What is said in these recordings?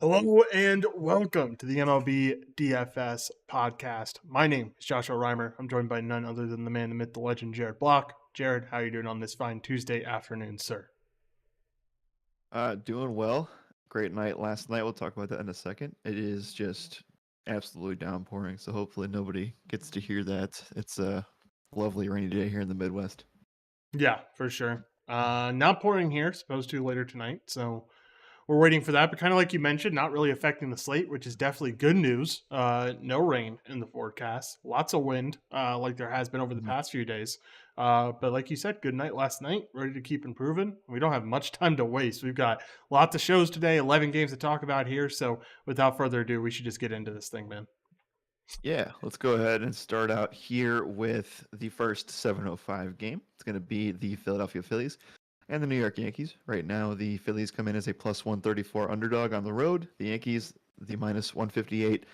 Hello and welcome to the MLB DFS Podcast. My name is Joshua Riemer. I'm joined by none other than the man, the myth, the legend, Jared Block. Jared, how are you doing on this fine Tuesday afternoon, sir? Doing well. Great night last night. We'll talk about that in a second. It is just absolutely downpouring, so hopefully nobody gets to hear that. It's a lovely rainy day here in the Midwest. Yeah, for sure. Not pouring here, supposed to later tonight. So we're waiting for that. But kind of like you mentioned, not really affecting the slate, which is definitely good news. No rain in the forecast. Lots of wind, like there has been over the Mhm. past few days. But like you said, good night last night. Ready to keep improving. We don't have much time to waste. We've got lots of shows today, 11 games to talk about here. So without further ado, we should just get into this thing, man. Yeah, let's go ahead and start out here with the first 7:05 game. It's going to be the Philadelphia Phillies and the New York Yankees. Right now, the Phillies come in as a plus 134 underdog on the road. The Yankees, the minus 158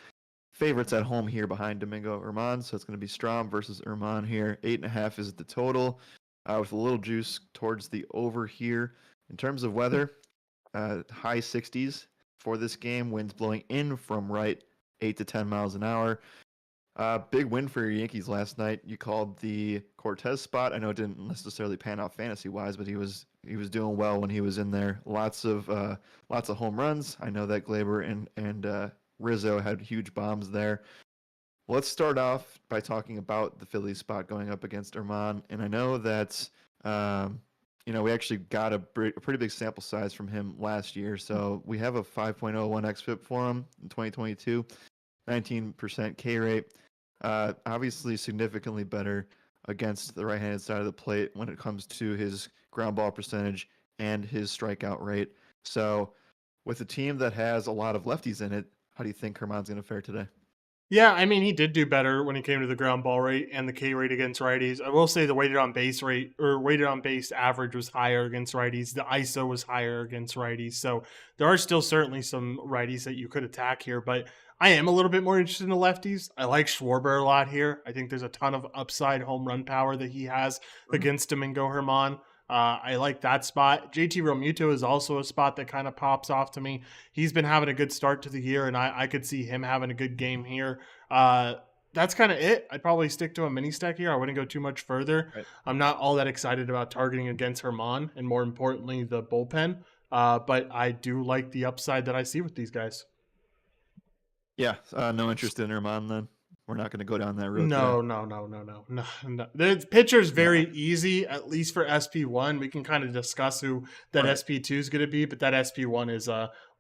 favorites at home here behind Domingo Germán. So it's going to be Strom versus Germán here. 8.5 is the total, with a little juice towards the over here. In terms of weather, high 60s for this game. Winds blowing in from right, 8 to 10 miles an hour. Big win for your Yankees last night. You called the Cortez spot. I know it didn't necessarily pan out fantasy wise, but he was doing well when he was in there. Lots of home runs. I know that Glaber and Rizzo had huge bombs there. Let's start off by talking about the Phillies spot going up against Germán. And I know that we actually got a pretty big sample size from him last year. So we have a 5.01 xFIP for him in 2022, 19% K rate. Obviously significantly better against the right-handed side of the plate when it comes to his ground ball percentage and his strikeout rate. So with a team that has a lot of lefties in it, how do you think Germán's going to fare today? Yeah, I mean, he did do better when it came to the ground ball rate and the K rate against righties. I will say the weighted on base rate or weighted on base average was higher against righties. The ISO was higher against righties. So there are still certainly some righties that you could attack here, but I am a little bit more interested in the lefties. I like Schwarber a lot here. I think there's a ton of upside home run power that he has Mhm. against Domingo Germán. I like that spot. JT Realmuto is also a spot that kind of pops off to me. He's been having a good start to the year, and I could see him having a good game here. Uh, that's kind of it. I'd probably stick to a mini stack here. I wouldn't go too much further. Right. I'm not all that excited about targeting against Herman and more importantly, the bullpen. But I do like the upside that I see with these guys. Yeah, no interest in Germán then. We're not going to go down that road today. No. The pitcher's No. very easy, at least for SP1. We can kind of discuss who that Right. SP2 is going to be, but that SP1 is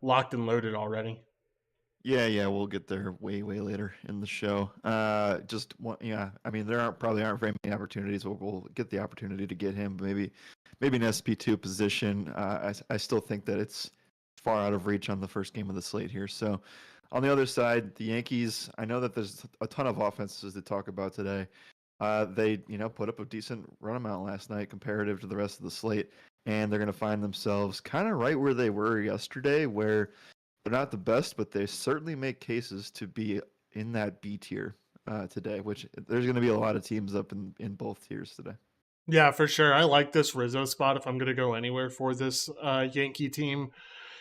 locked and loaded already. Yeah, we'll get there way later in the show. Just one, yeah. I mean, there probably aren't very many opportunities. We'll get the opportunity to get him. Maybe an SP2 position. I still think that it's far out of reach on the first game of the slate here. So, on the other side, the Yankees. I know that there's a ton of offenses to talk about today. They put up a decent run amount last night comparative to the rest of the slate, and they're going to find themselves kind of right where they were yesterday, where they're not the best, but they certainly make cases to be in that B tier today, which there's going to be a lot of teams up in both tiers today. Yeah, for sure. I like this Rizzo spot if I'm going to go anywhere for this Yankee team.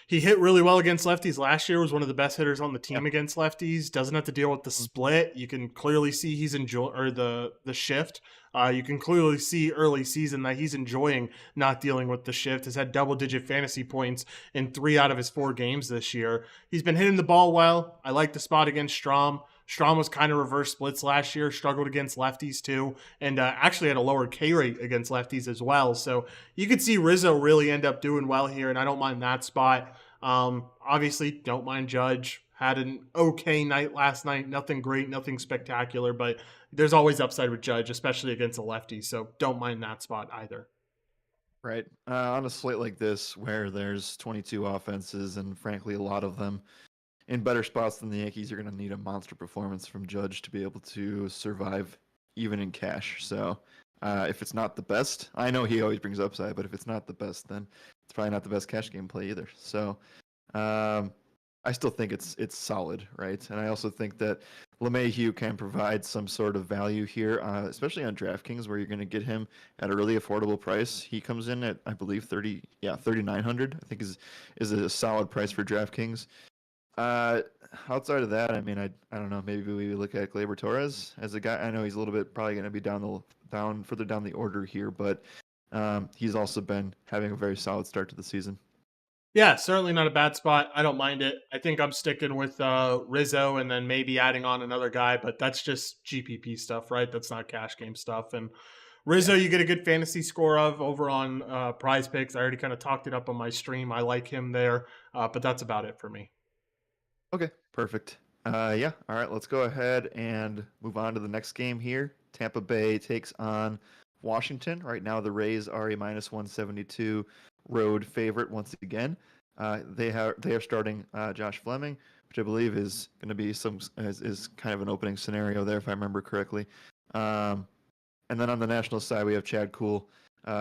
He hit really well against lefties last year, was one of the best hitters on the Yeah. team against lefties. Doesn't have to deal with the split. You can clearly see he's enjoy or the shift. You can clearly see early season that he's enjoying not dealing with the shift. Has had double digit fantasy points in 3 out of his 4 games this year. He's been hitting the ball well. I like the spot against Strom. Strom was kind of reverse splits last year, struggled against lefties too, and actually had a lower K rate against lefties as well. So you could see Rizzo really end up doing well here, and I don't mind that spot. Obviously, don't mind Judge. Had an okay night last night. Nothing great, nothing spectacular, but there's always upside with Judge, especially against a lefty. So don't mind that spot either. Right. On a slate like this, where there's 22 offenses and frankly a lot of them in better spots than the Yankees, you're going to need a monster performance from Judge to be able to survive even in cash. So if it's not the best, I know he always brings upside, but if it's not the best, then it's probably not the best cash game play either. So I still think it's solid, right? And I also think that LeMahieu can provide some sort of value here, especially on DraftKings, where you're going to get him at a really affordable price. He comes in at, I believe, 3,900. I think is a solid price for DraftKings. Uh, Outside of that, I mean, I don't know. Maybe we look at Gleyber Torres as a guy. I know he's a little bit probably going to be further down the order here, but he's also been having a very solid start to the season. Yeah, certainly not a bad spot. I don't mind it. I think I'm sticking with Rizzo and then maybe adding on another guy, but that's just GPP stuff, right? That's not cash game stuff. And Yeah. Rizzo, you get a good fantasy score of over on Prize Picks. I already kind of talked it up on my stream. I like him there, but that's about it for me. Okay, perfect. Yeah. All right, let's go ahead and move on to the next game here. Tampa Bay takes on Washington. Right now, the Rays are a minus 172 road favorite once again. They are starting Josh Fleming, which I believe is going to be is kind of an opening scenario there, if I remember correctly. And then on the National side, we have Chad Kuhl.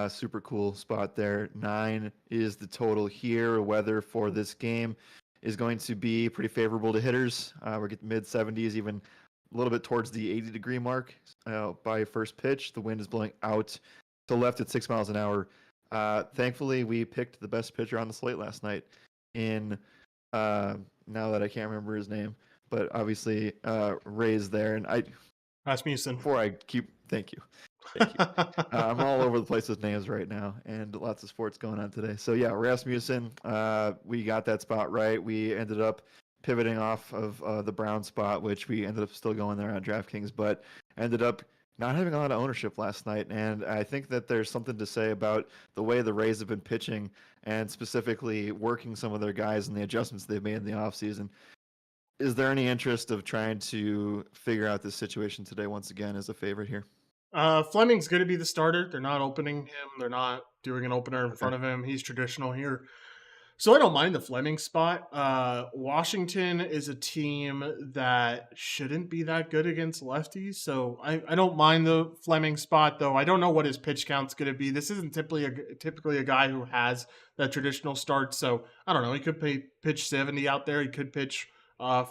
Super cool spot there. 9 is the total here. Weather for this game is going to be pretty favorable to hitters. We're getting mid 70s, even a little bit towards the 80-degree mark by first pitch. The wind is blowing out to left at 6 miles an hour. Thankfully, we picked the best pitcher on the slate last night in, now that I can't remember his name, but obviously Ray's there. And Rasmussen. before I keep, thank you. I'm all over the place with names right now, and lots of sports going on today. So yeah, Rasmussen, we got that spot right. We ended up pivoting off of the Brown spot, which we ended up still going there on DraftKings, but ended up not having a lot of ownership last night. And I think that there's something to say about the way the Rays have been pitching, and specifically working some of their guys and the adjustments they've made in the offseason. Is there any interest of trying to figure out this situation today once again as a favorite here? Fleming's going to be the starter. They're not opening him. They're not doing an opener in Okay. front of him. He's traditional here. So I don't mind the Fleming spot. Washington is a team that shouldn't be that good against lefties. So I don't mind the Fleming spot, though. I don't know what his pitch count's going to be. This isn't typically a guy who has that traditional start. So I don't know. He could pitch 70 out there. He could pitch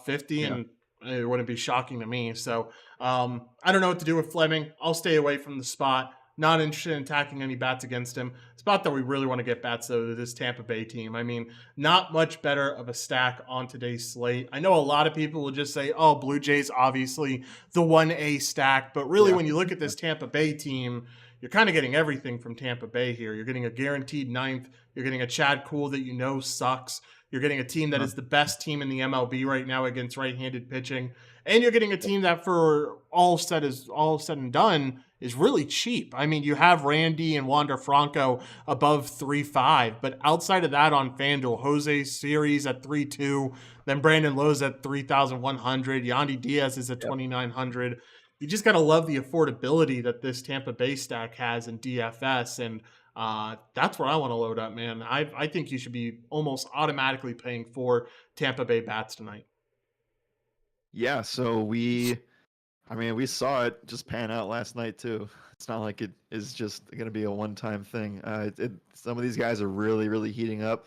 50, Yeah. and it wouldn't be shocking to me. So I don't know what to do with Fleming. I'll stay away from the spot. Not interested in attacking any bats against him. Spot that we really want to get bats, though, to this Tampa Bay team. I mean, not much better of a stack on today's slate. I know a lot of people will just say, oh, Blue Jays, obviously the 1A stack. But really, Yeah. when you look at this Tampa Bay team, you're kind of getting everything from Tampa Bay here. You're getting a guaranteed ninth. You're getting a Chad Kuhl that you know sucks. You're getting a team that Huh. is the best team in the MLB right now against right-handed pitching. And you're getting a team that, for all said and done, is really cheap. I mean, you have Randy and Wander Franco above 3.5, but outside of that on FanDuel, Jose Series at 3.2, then Brandon Lowe's at 3,100, Yandy Diaz is at Yep. 2,900. You just got to love the affordability that this Tampa Bay stack has in DFS, and that's where I want to load up, man. I think you should be almost automatically paying for Tampa Bay bats tonight. Yeah, so we saw it just pan out last night too. It's not like it is just going to be a one-time thing. Some of these guys are really, really heating up.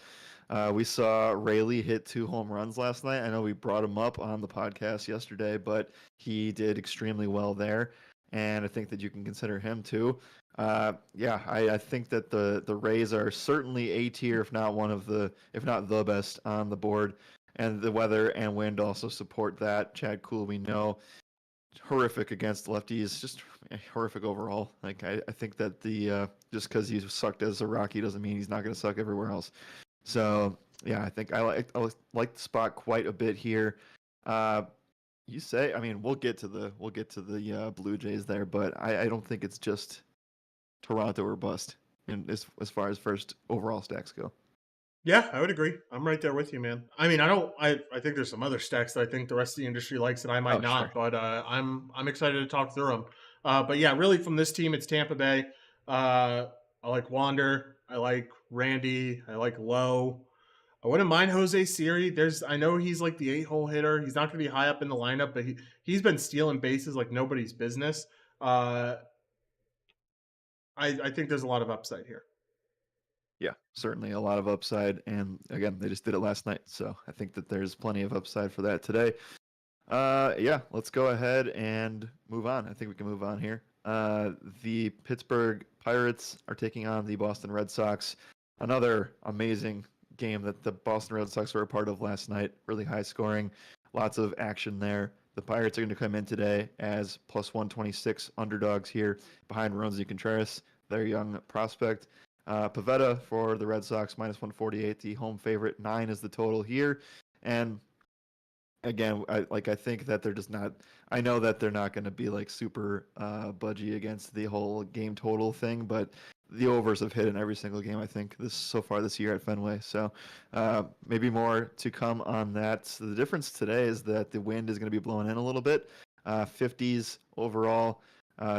We saw Rayleigh hit 2 home runs last night. I know we brought him up on the podcast yesterday, but he did extremely well there, and I think that you can consider him too. Yeah, I think that the Rays are certainly A tier, if not the best on the board. And the weather and wind also support that. Chad Kuhl, we know, horrific against lefties, just horrific overall. Like I think that the just because he's sucked as a Rocky doesn't mean he's not going to suck everywhere else. So yeah, I think I like the spot quite a bit here. You say, I mean, we'll get to the Blue Jays there, but I don't think it's just Toronto or bust in as far as first overall stacks go. Yeah, I would agree. I'm right there with you, man. I mean, I think there's some other stacks that I think the rest of the industry likes that I might Oh, sure. not, but I'm excited to talk through them. But yeah, really from this team, it's Tampa Bay. I like Wander. I like Randy. I like Lowe. I wouldn't mind Jose Siri. I know he's like the 8-hole hitter. He's not going to be high up in the lineup, but he's been stealing bases like nobody's business. Uh, I think there's a lot of upside here. Yeah, certainly a lot of upside. And again, they just did it last night. So I think that there's plenty of upside for that today. Yeah, let's go ahead and move on. I think we can move on here. The Pittsburgh Pirates are taking on the Boston Red Sox. Another amazing game that the Boston Red Sox were a part of last night. Really high scoring, lots of action there. The Pirates are going to come in today as plus 126 underdogs here behind Roansy Contreras, their young prospect. Pivetta for the Red Sox minus 148, the home favorite. 9 is the total here. And again, I think that they're just not. I know that they're not going to be like super budgy against the whole game total thing, but the overs have hit in every single game. I think so far this year at Fenway. So maybe more to come on that. So the difference today is that the wind is going to be blowing in a little bit. 50s overall,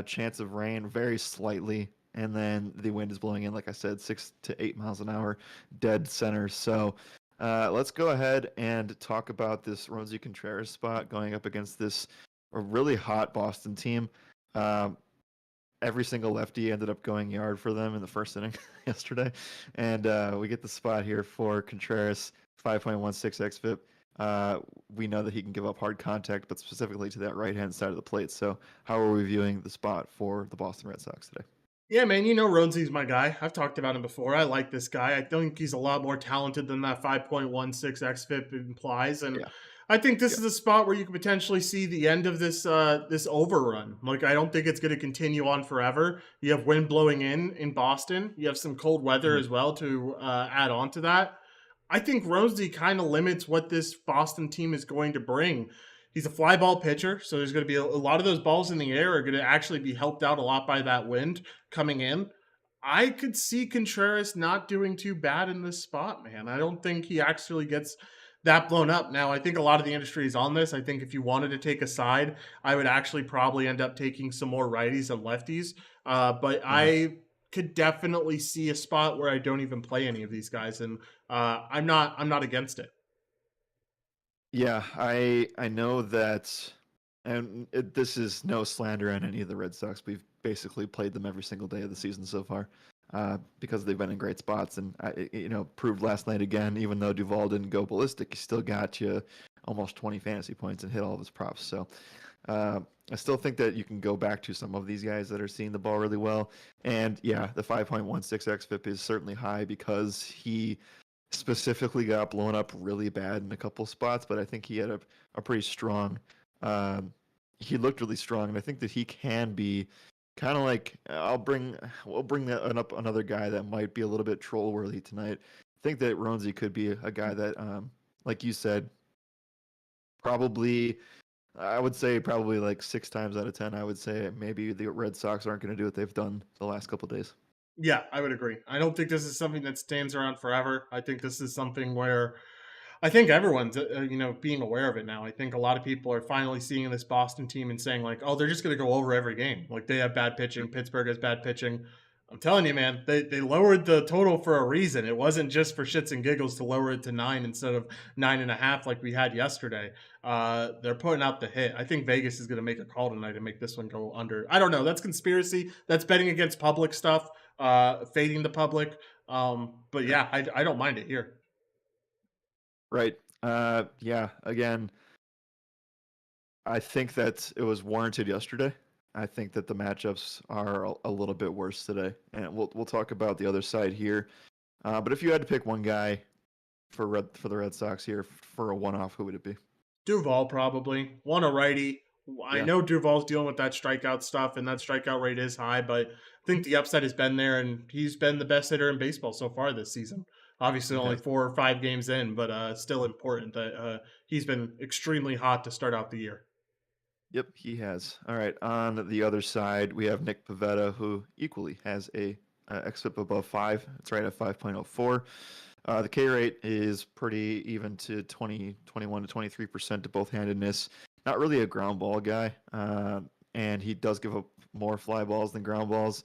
chance of rain very slightly, and then the wind is blowing in, like I said, 6 to 8 miles an hour, dead center. So. Let's go ahead and talk about this Roansy Contreras spot going up against this a really hot Boston team. Every single lefty ended up going yard for them in the first inning yesterday. And we get the spot here for Contreras, 5.16 xFIP. We know that he can give up hard contact, but specifically to that right-hand side of the plate. So how are we viewing the spot for the Boston Red Sox today? Yeah, man, you know Roansy's my guy. I've talked about him before. I like this guy. I think he's a lot more talented than that 5.16 xFIP implies. And Yeah. I think this is a spot where you could potentially see the end of this overrun. Like, I don't think it's going to continue on forever. You have wind blowing in Boston. You have some cold weather as well to add on to that. I think Roansy kind of limits what this Boston team is going to bring. He's a fly ball pitcher, so there's going to be a lot of those balls in the air are going to actually be helped out a lot by that wind coming in. I could see Contreras not doing too bad in this spot, man. I don't think he actually gets that blown up. Now, I think a lot of the industry is on this. I think if you wanted to take a side, I would actually probably end up taking some more righties and lefties. But Uh-huh. I could definitely see a spot where I don't even play any of these guys, and I'm not against it. Yeah, I know that, and this is no slander on any of the Red Sox. We've basically played them every single day of the season so far, because they've been in great spots, and proved last night again. Even though Duvall didn't go ballistic, he still got you almost 20 fantasy points and hit all of his props. So I still think that you can go back to some of these guys that are seeing the ball really well. And yeah, the 5.16 xFIP is certainly high because he specifically got blown up really bad in a couple spots, but I think he had a pretty strong. He looked really strong, and I think that he can be kind of like we'll bring that up another guy that might be a little bit troll worthy tonight. I think that Roansy could be a guy that, like you said, probably. I would say probably like 6 times out of 10. I would say maybe the Red Sox aren't going to do what they've done the last couple of days. Yeah, I would agree. I don't think this is something that stands around forever. I think this is something where I think everyone's being aware of it now. I think a lot of people are finally seeing this Boston team and saying like, "Oh, they're just going to go over every game. Like they have bad pitching. Pittsburgh has bad pitching." I'm telling you, man, they lowered the total for a reason. It wasn't just for shits and giggles to lower it to 9 instead of 9.5 like we had yesterday. They're putting out the hit. I think Vegas is going to make a call tonight and make this one go under. I don't know. That's conspiracy. That's betting against public stuff, fading the public. But Sure. yeah, I don't mind it here. Right. Yeah. Again, I think that it was warranted yesterday. I think that the matchups are a little bit worse today, and we'll talk about the other side here. But if you had to pick one guy for the Red Sox here for a one-off, who would it be? Duvall probably. Want a righty. I Yeah. know Duvall's dealing with that strikeout stuff, and that strikeout rate is high, but I think the upside has been there, and he's been the best hitter in baseball so far this season. Obviously, He only has. 4 or 5 games in, but still important that he's been extremely hot to start out the year. Yep, he has. All right. On the other side, we have Nick Pivetta, who equally has a xFIP above 5. It's right at 5.04. The K rate is pretty even to 21 to 23% to both handedness. Not really a ground ball guy, and he does give up more fly balls than ground balls.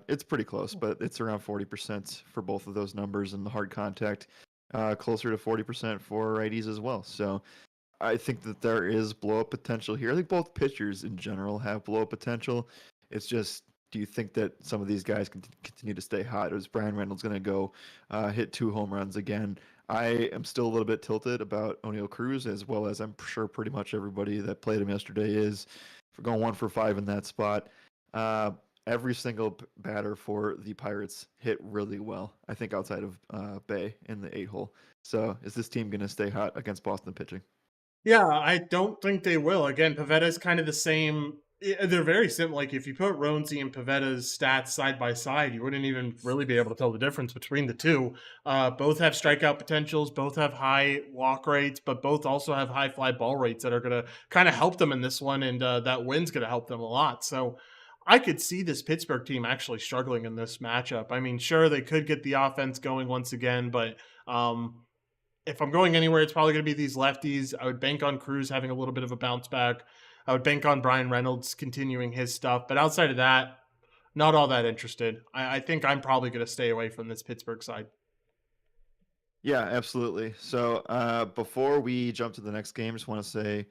It's pretty close, but it's around 40% for both of those numbers, and the hard contact closer to 40% for righties as well. So I think that there is blow up potential here. I think both pitchers in general have blow up potential. It's just, do you think that some of these guys can continue to stay hot? Is Brian Reynolds going to go hit 2 home runs again? I am still a little bit tilted about O'Neill Cruz, as well as I'm sure pretty much everybody that played him yesterday is, for going 1 for 5 in that spot. every single batter for the Pirates hit really well. I think outside of Bay in the 8 hole. So is this team going to stay hot against Boston pitching? Yeah, I don't think they will. Again, Pavetta's kind of the same. They're very similar. Like if you put Ronzi and Pavetta's stats side by side, you wouldn't even really be able to tell the difference between the two. Both have strikeout potentials, both have high walk rates, but both also have high fly ball rates that are going to kind of help them in this one, and that win's going to help them a lot. So I could see this Pittsburgh team actually struggling in this matchup. I mean, sure, they could get the offense going once again, but if I'm going anywhere, it's probably going to be these lefties. I would bank on Cruz having a little bit of a bounce back. I would bank on Brian Reynolds continuing his stuff. But outside of that, not all that interested. I think I'm probably going to stay away from this Pittsburgh side. Yeah, absolutely. So before we jump to the next game, just want to say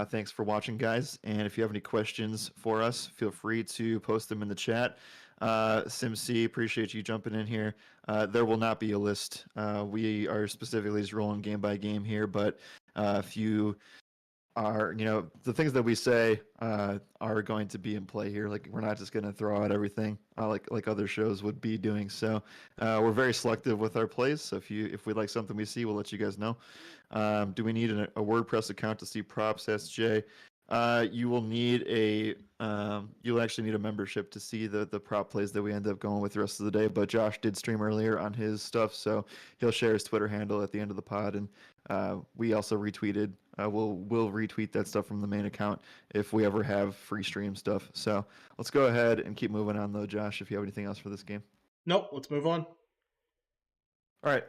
thanks for watching, guys. And if you have any questions for us, feel free to post them in the chat. SimC, appreciate you jumping in here. There will not be a list. We are specifically just rolling game by game here, but if you are, the things that we say are going to be in play here. Like we're not just going to throw out everything like other shows would be doing. So we're very selective with our plays. So if we like something we see, we'll let you guys know. Do we need a WordPress account to see props? SJ. You will need you'll actually need a membership to see the prop plays that we end up going with the rest of the day. But Josh did stream earlier on his stuff, so he'll share his Twitter handle at the end of the pod, and we also retweeted. We'll retweet that stuff from the main account if we ever have free stream stuff. So let's go ahead and keep moving on though, Josh. If you have anything else for this game. Nope. Let's move on. All right,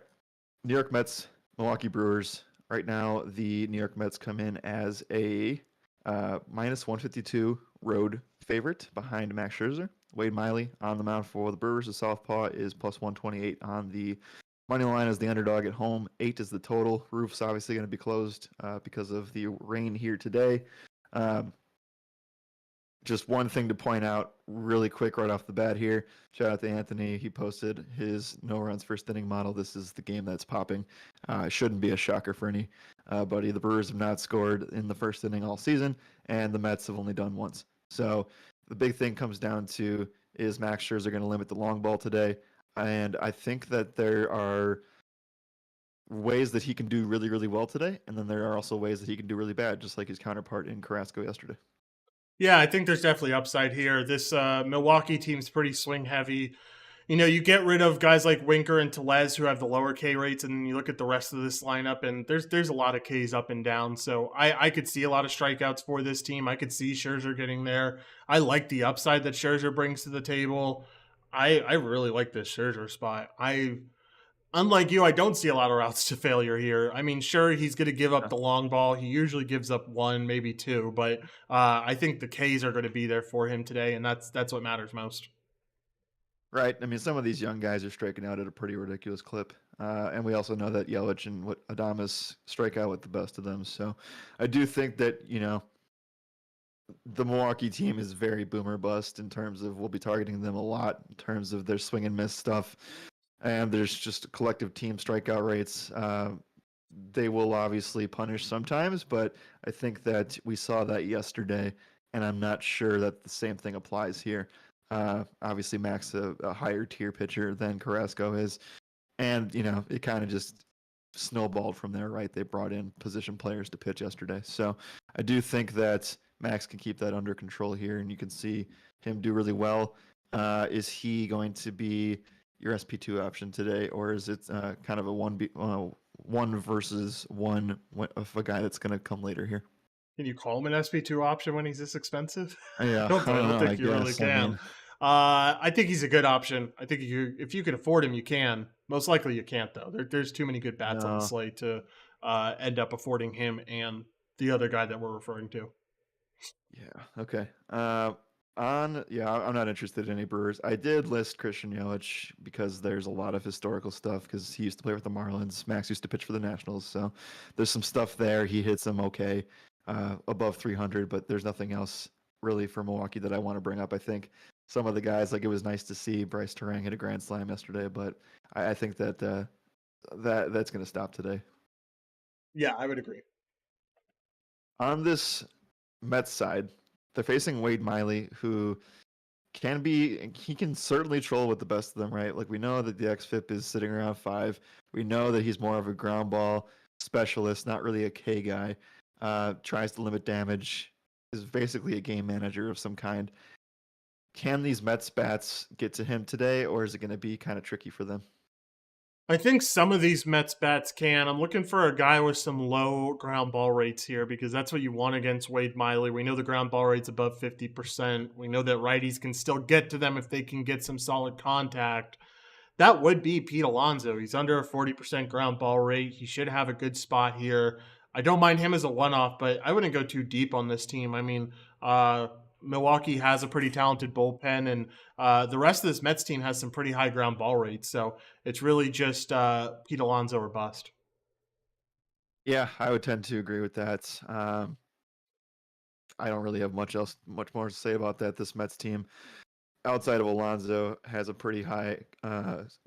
New York Mets, Milwaukee Brewers. Right now, the New York Mets come in as a minus 152 road favorite behind Max Scherzer. Wade Miley on the mound for the Brewers. The Southpaw is plus 128 on the money line as the underdog at home. 8 is the total. Roof's obviously going to be closed because of the rain here today. Just one thing to point out really quick right off the bat here. Shout out to Anthony. He posted his no runs first inning model. This is the game that's popping. Shouldn't be a shocker for anybody. The Brewers have not scored in the first inning all season, and the Mets have only done once. So the big thing comes down to is Max Scherzer going to limit the long ball today? And I think that there are ways that he can do really, really well today, and then there are also ways that he can do really bad, just like his counterpart in Carrasco yesterday. Yeah, I think there's definitely upside here. This Milwaukee team's pretty swing heavy. You get rid of guys like Winker and Tellez who have the lower K rates, and then you look at the rest of this lineup, and there's a lot of Ks up and down. So I could see a lot of strikeouts for this team. I could see Scherzer getting there. I like the upside that Scherzer brings to the table. I really like this Scherzer spot. Unlike you, I don't see a lot of routes to failure here. I mean, sure, he's going to give up the long ball. He usually gives up one, maybe two, but I think the Ks are going to be there for him today, and that's what matters most. Right. I mean, some of these young guys are striking out at a pretty ridiculous clip. And we also know that Yelich and Adames strike out with the best of them. So I do think that, the Milwaukee team is very boomer bust in terms of we'll be targeting them a lot in terms of their swing and miss stuff. And there's just collective team strikeout rates. They will obviously punish sometimes, but I think that we saw that yesterday, and I'm not sure that the same thing applies here. Obviously, Max a higher tier pitcher than Carrasco is, and it kind of just snowballed from there, right? They brought in position players to pitch yesterday, so I do think that Max can keep that under control here, and you can see him do really well. Is he going to be your SP2 option today, or is it kind of a one versus one of a guy that's going to come later here? Can you call him an SP2 option when he's this expensive? Yeah, I don't think you really guess. can. I think he's a good option. I think if you can afford him, you can. Most likely you can't, though. There's too many good bats on the slate to end up affording him and the other guy that we're referring to. Yeah, okay. I'm not interested in any Brewers. I did list Christian Yelich because there's a lot of historical stuff because he used to play with the Marlins. Max used to pitch for the Nationals, so there's some stuff there. He hits them okay, above 300, but there's nothing else really for Milwaukee that I want to bring up. I think some of the guys, like it was nice to see Bryce Terang hit a grand slam yesterday, but I think that that's going to stop today. Yeah, I would agree. On this Mets side, they're facing Wade Miley, who he can certainly troll with the best of them, right? Like we know that the xFIP is sitting around 5. We know that he's more of a ground ball specialist, not really a K guy. Tries to limit damage, is basically a game manager of some kind. Can these Mets bats get to him today, or is it going to be kind of tricky for them? I think some of these Mets bats can. I'm looking for a guy with some low ground ball rates here because that's what you want against Wade Miley. We know the ground ball rate's above 50%. We know that righties can still get to them if they can get some solid contact. That would be Pete Alonso. He's under a 40% ground ball rate. He should have a good spot here. I don't mind him as a one-off, but I wouldn't go too deep on this team. I mean, Milwaukee has a pretty talented bullpen, and the rest of this Mets team has some pretty high ground ball rates. So it's really just Pete Alonso or bust. Yeah, I would tend to agree with that. I don't really have much more to say about that. This Mets team, outside of Alonso, has a pretty high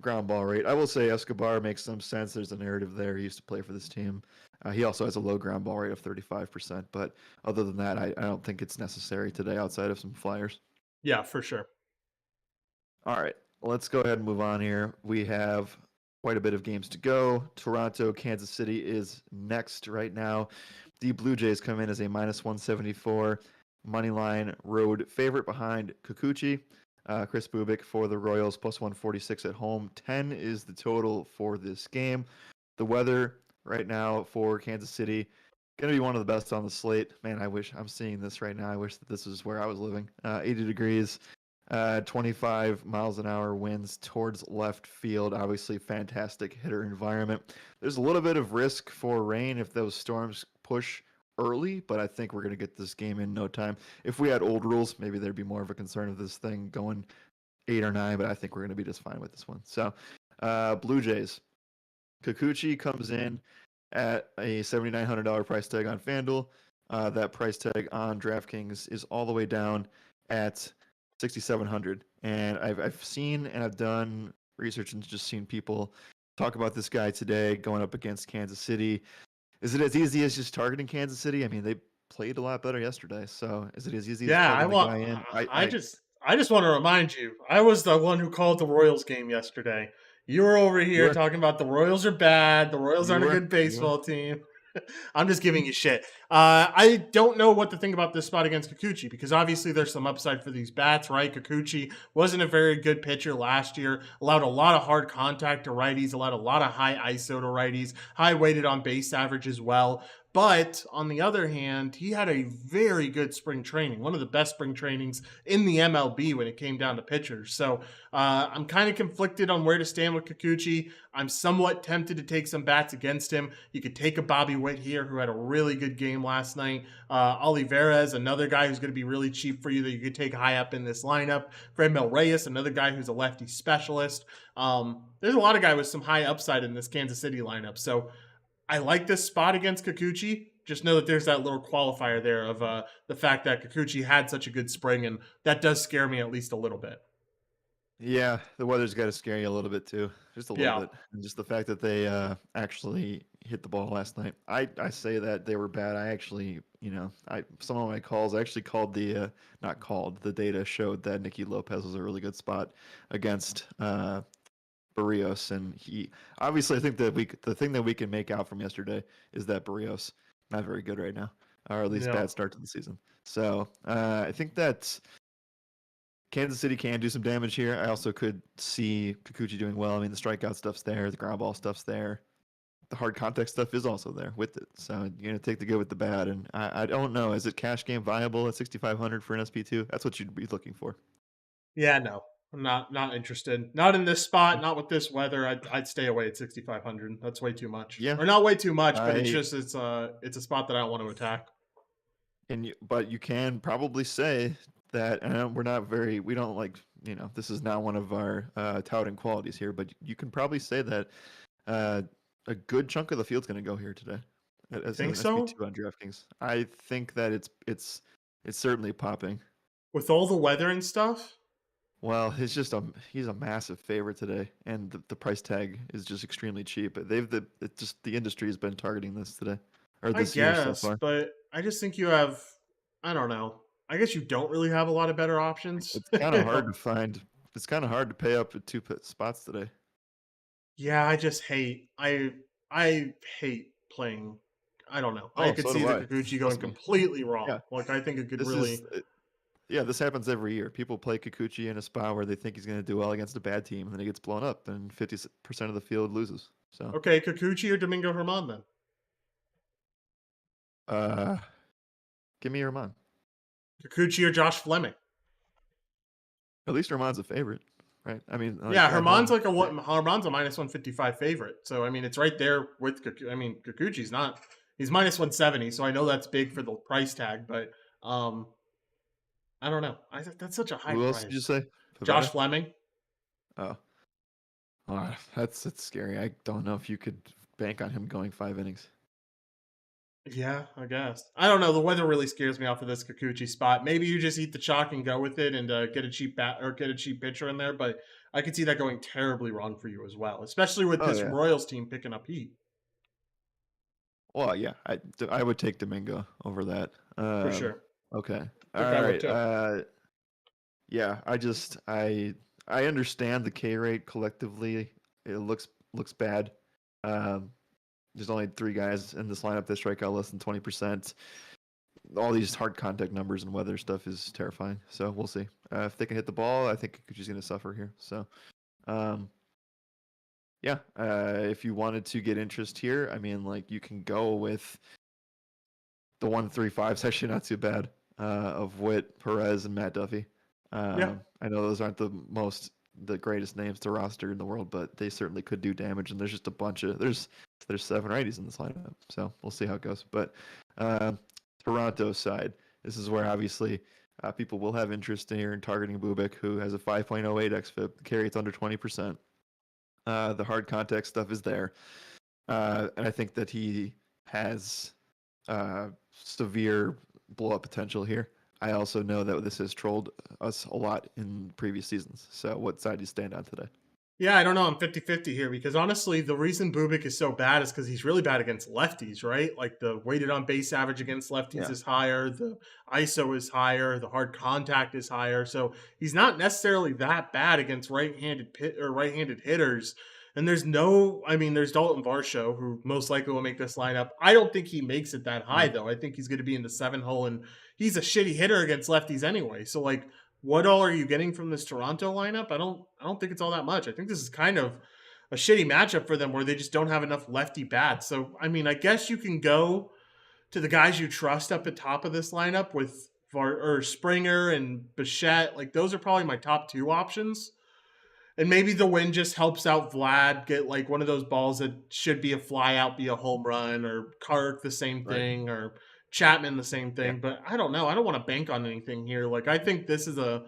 ground ball rate. I will say Escobar makes some sense. There's a narrative there. He used to play for this team. He also has a low ground ball rate of 35%. But other than that, I don't think it's necessary today outside of some flyers. Yeah, for sure. All right, let's go ahead and move on here. We have quite a bit of games to go. Toronto, Kansas City is next right now. The Blue Jays come in as a minus 174 money line road favorite behind Kikuchi. Chris Bubik for the Royals plus 146 at home. 10 is the total for this game. The weather right now for Kansas City going to be one of the best on the slate. Man, I wish I'm seeing this right now. I wish that this was where I was living. 80 degrees. 25 miles an hour winds towards left field. Obviously, fantastic hitter environment. There's a little bit of risk for rain if those storms push early, but I think we're going to get this game in no time. If we had old rules, maybe there'd be more of a concern of this thing going 8 or 9, but I think we're going to be just fine with this one. So, Blue Jays. Kikuchi comes in at a $7,900 price tag on FanDuel. That price tag on DraftKings is all the way down at 6,700. And I've seen and I've done research and just seen people talk about this guy today going up against Kansas City. Is it as easy as just targeting Kansas City? I mean, they played a lot better yesterday. So is it as easy as Yeah, plugging the guy in? I just want to remind you, I was the one who called the Royals game yesterday. You were over You here were, talking about the Royals are bad. The Royals aren't a good you were. baseball team. I'm just giving you shit. I don't know what to think about this spot against Kikuchi because obviously there's some upside for these bats, right? Kikuchi wasn't a very good pitcher last year, allowed a lot of hard contact to righties, allowed a lot of high ISO to righties, high weighted on base average as well. But on the other hand, he had a very good spring training, one of the best spring trainings in the MLB when it came down to pitchers. So I'm kind of conflicted on where to stand with Kikuchi. I'm somewhat tempted to take some bats against him. You could take a Bobby Witt here who had a really good game last night. Olivares, another guy who's going to be really cheap for you that you could take high up in this lineup. Framil Reyes, another guy who's a lefty specialist. There's a lot of guys with some high upside in this Kansas City lineup. So I like this spot against Kikuchi. Just know that there's that little qualifier there of the fact that Kikuchi had such a good spring, and that does scare me at least a little bit. Yeah, the weather's got to scare you a little bit too, just a little Yeah. bit, and just the fact that they actually hit the ball last night. I say that they were bad. I actually, some of my calls I actually called not called, the data showed that Nicky Lopez was a really good spot against Barrios, and he obviously I think that the thing that we can make out from yesterday is that Barrios not very good right now, or at least Yeah. bad start to the season. So I think that Kansas City can do some damage here. I also could see Kikuchi doing well. I mean, the strikeout stuff's there, the ground ball stuff's there, the hard contact stuff is also there with it. So you're gonna take the good with the bad, and I don't know. Is it cash game viable at 6,500 for an SP2? That's what you'd be looking for. Yeah, no. I'm not interested. Not in this spot, not with this weather. I'd stay away at 6,500. That's way too much. Yeah, Or not way too much, but I it's a spot that I don't want to attack. but you can probably say that, and we don't like, this is not one of our touting qualities here, but you can probably say that a good chunk of the field's going to go here today as Think an so? SP2 on DraftKings. I think that it's certainly popping. With all the weather and stuff? Well, he's a massive favorite today, and the price tag is just extremely cheap. The industry has been targeting this today or I this year so guess, far. but I just think you have I don't know. I guess you don't really have a lot of better options. It's kind of hard to find. It's kind of hard to pay up at spots today. Yeah, I just I hate playing. I don't know. I Oh, could so see do the I. Kikuchi going Trust me. completely Yeah, wrong. Like I think it could this is really. yeah. This happens every year. People play Kikuchi in a spot where they think he's going to do well against a bad team, and then he gets blown up, and 50% of the field loses. So, Okay, Kikuchi or Domingo Herman then? uh, give me Herman. Kikuchi or Josh Fleming? At least Herman's a favorite, right? I mean, Yeah, like at Herman's home. like a what? Herman's a minus 155 favorite. So I mean, it's right there with. I mean, Kikuchi's not. He's minus 170, so I know that's big for the price tag, but um, I don't know. That's such a high Who else did you price. say? Josh Pavetta? Fleming. Oh, that's scary. I don't know if you could bank on him going 5 innings. Yeah, I guess. I don't know. The weather really scares me off of this Kikuchi spot. Maybe you just eat the chalk and go with it and get a cheap bat or get a cheap pitcher in there. But I could see that going terribly wrong for you as well, especially with Oh this yeah. Royals team picking up heat Well, yeah. I would take Domingo over that. for sure. Okay. I think All I would right. too. Yeah. I understand the K rate collectively. It looks bad. Um, there's only 3 guys in this lineup that strike out less than 20%. All these hard contact numbers and weather stuff is terrifying. So we'll see. If they can hit the ball, I think Kikuchi's going to suffer here. So, um, yeah. If you wanted to get interest here, I mean, like you can go with the 1-3-5 is actually not too bad. Of Witt, Perez, and Matt Duffy. Yeah, I know those aren't the greatest names to roster in the world, but they certainly could do damage. And there's just a bunch of there's 7 righties in this lineup, so we'll see how it goes. But Toronto side, this is where obviously people will have interest here in targeting Bubik, who has a 5.08 xFIP, carry it's under 20%. The hard contact stuff is there, and I think that he has severe blow up potential here. I also know that this has trolled us a lot in previous seasons. So, what side do you stand on today? yeah. I don't know. I'm 50-50 here because honestly, the reason Bubik is so bad is because he's really bad against lefties, right? Like the weighted on base average against lefties Yeah. is higher, the ISO is higher, the hard contact is higher. So he's not necessarily that bad against right-handed right-handed hitters. And there's no, I mean, there's Dalton Varsho, who most likely will make this lineup. I don't think he makes it that high, Yeah. though. I think he's going to be in the 7 hole, and he's a shitty hitter against lefties anyway. So, like, what all are you getting from this Toronto lineup? I don't think it's all that much. I think this is kind of a shitty matchup for them where they just don't have enough lefty bats. So, I mean, I guess you can go to the guys you trust up at top of this lineup with Springer and Bichette. Like, those are probably my top 2 options. And maybe the win just helps out Vlad get like one of those balls that should be a fly out, be a home run, or Kark the same Right. thing, or Chapman the same Yeah. thing. But I don't know. I don't want to bank on anything here. Like I think this is a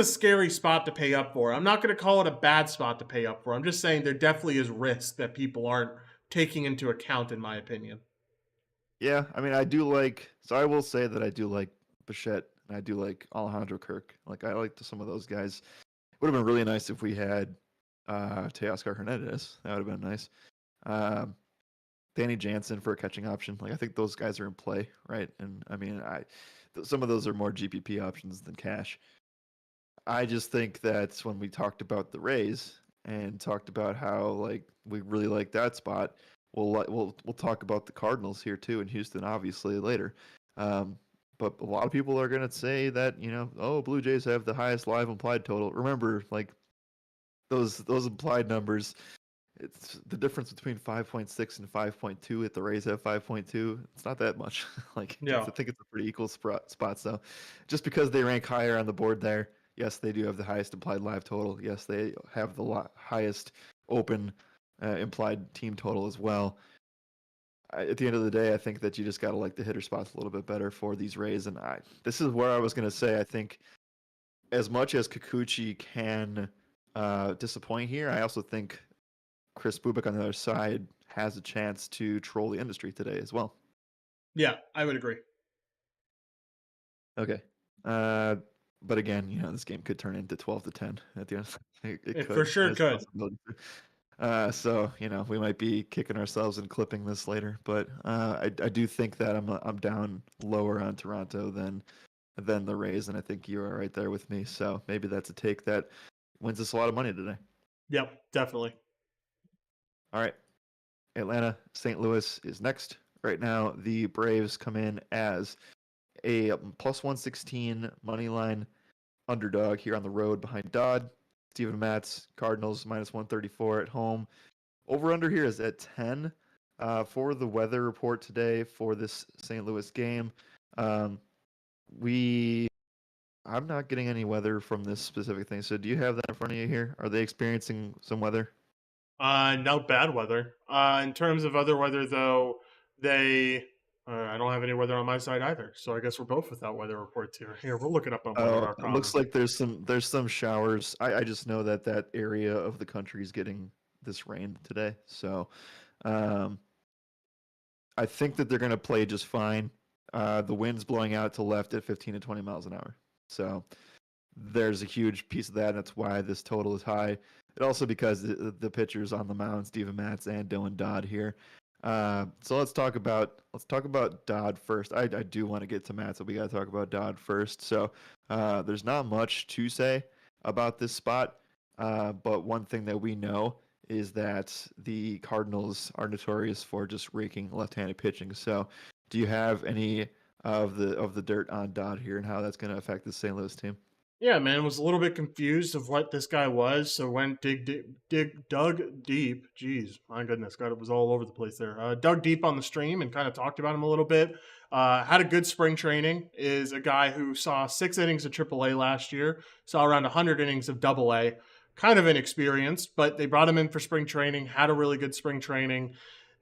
scary spot to pay up for. I'm not going to call it a bad spot to pay up for. I'm just saying there definitely is risk that people aren't taking into account, in my opinion. Yeah. I mean, I do like, so I will say that I do like Bichette and I do like Alejandro Kirk. Like, I like some of those guys. It would have been really nice if we had Teoscar Hernandez. That would have been nice. Um, Danny Jansen for a catching option. Like I think those guys are in play, right? And I mean, some of those are more GPP options than cash. I just think that when we talked about the Rays and talked about how like we really like that spot, we'll talk about the Cardinals here too in Houston, obviously later. But a lot of people are gonna say that oh, Blue Jays have the highest live implied total. Remember, like those implied numbers, it's the difference between 5.6 and 5.2 at the Rays have 5.2. It's not that much. Like Yeah. I think it's a pretty equal spot. So just because they rank higher on the board there, yes, they do have the highest implied live total. Yes, they have the highest open implied team total as well. At the end of the day, I think that you just got to like the hitter spots a little bit better for these Rays. And this is where I was going to say, I think as much as Kikuchi can disappoint here, I also think Chris Bubik on the other side has a chance to troll the industry today as well. Yeah, I would agree. Okay. But again, this game could turn into 12-10 at the end. It It could. for sure There's a could. possibility. So we might be kicking ourselves and clipping this later. But I do think that I'm down lower on Toronto than than the Rays, and I think you are right there with me. So maybe that's a take that wins us a lot of money today. Yep, definitely. All right. Atlanta, St. Louis is next. Right now, the Braves come in as a plus 116 money line underdog here on the road behind Dodd. Steven Matz, Cardinals minus 134 at home. Over under here is at 10. For the weather report today for this St. Louis game, I'm not getting any weather from this specific thing. So do you have that in front of you here? Are they experiencing some weather? No bad weather. In terms of other weather, though, they I don't have any weather on my side either. So I guess we're both without weather reports here. Here, we'll look it up on Oh, it weather.com. looks like there's some showers. I just know that area of the country is getting this rain today. So um, I think that they're going to play just fine. The wind's blowing out to left at 15 to 20 miles an hour. So there's a huge piece of that. And that's why this total is high. It also because the pitchers on the mound, Steven Matz and Dylan Dodd here. So let's talk about Dodd first. I do want to get to Matz, so we got to talk about Dodd first. So there's not much to say about this spot, but one thing that we know is that the Cardinals are notorious for just raking left-handed pitching. So do you have any of the dirt on Dodd here and how that's going to affect the St. Louis team? Yeah, man, was a little bit confused of what this guy was, so went dug deep. Jeez, my goodness, God, it was all over the place there. Dug deep on the stream and kind of talked about him a little bit. Had a good spring training. Is a guy who saw 6 innings of AAA last year, saw around 100 innings of AA. Kind of inexperienced, but they brought him in for spring training. Had a really good spring training.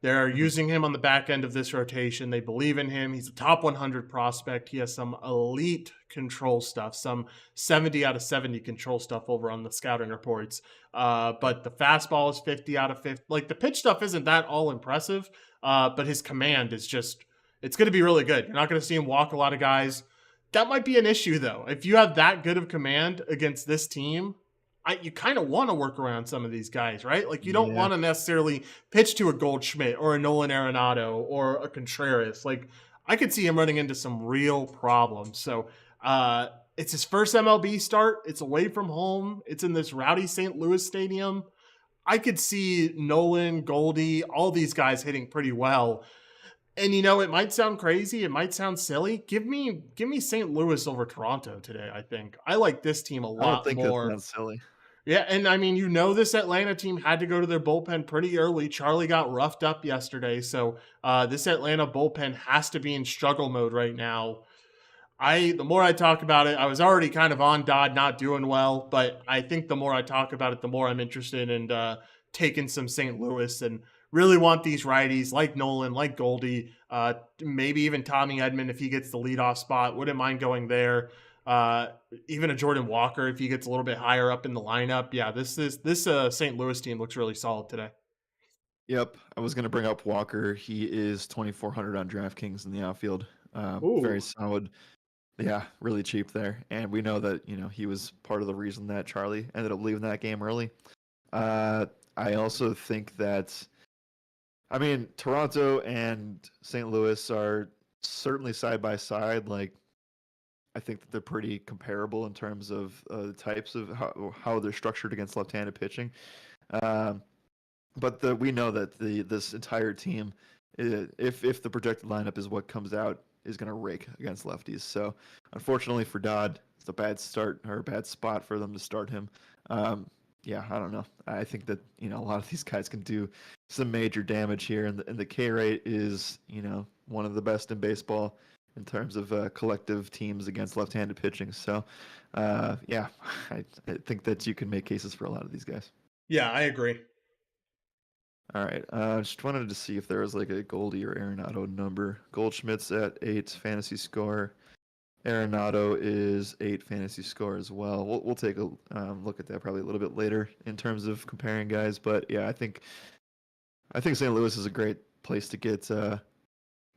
They're using him on the back end of this rotation. They believe in him. He's a top 100 prospect. He has some elite control stuff, some 70 out of 70 control stuff over on the scouting reports. But the fastball is 50 out of 50. Like the pitch stuff isn't that all impressive, but his command is just, it's going to be really good. You're not going to see him walk a lot of guys. That might be an issue, though. If you have that good of command against this team, you kind of want to work around some of these guys, right? Like you don't want to necessarily pitch to a Goldschmidt or a Nolan Arenado or a Contreras. Like I could see him running into some real problems. So it's his first MLB start. It's away from home. It's in this rowdy St. Louis stadium. I could see Nolan, Goldie, all these guys hitting pretty well. And it might sound crazy, it might sound silly. Give me St. Louis over Toronto today, I think. I like this team a I don't lot think that more. sounds silly. Yeah, and I mean, this Atlanta team had to go to their bullpen pretty early. Charlie got roughed up yesterday, so this Atlanta bullpen has to be in struggle mode right now. The more I talk about it, I was already kind of on Dodd not doing well, but I think the more I talk about it, the more I'm interested in taking some St. Louis and really want these righties like Nolan, like Goldie, maybe even Tommy Edman if he gets the leadoff spot. Wouldn't mind going there. Even a Jordan Walker if he gets a little bit higher up in the lineup. Yeah, this St. Louis team looks really solid today. Yep, I was going to bring up Walker. He is 2,400 on DraftKings in the outfield. Very solid. Yeah, really cheap there. And we know that, he was part of the reason that Charlie ended up leaving that game early. I also think that, Toronto and St. Louis are certainly side by side. Like, I think that they're pretty comparable in terms of the types of how they're structured against left-handed pitching. But we know that this entire team, if the projected lineup is what comes out, is going to rake against lefties. So unfortunately for Dodd, it's a bad start or a bad spot for them to start him. Yeah, I don't know. I think that a lot of these guys can do some major damage here, and the K rate is one of the best in baseball in terms of collective teams against left-handed pitching. So, yeah, I think that you can make cases for a lot of these guys. Yeah, I agree. All right. Just wanted to see if there was like a Goldie or Arenado number. Goldschmidt's at 8 fantasy score. Arenado is 8 fantasy score as well. We'll take a look at that probably a little bit later in terms of comparing guys. But yeah, I think St. Louis is a great place to get a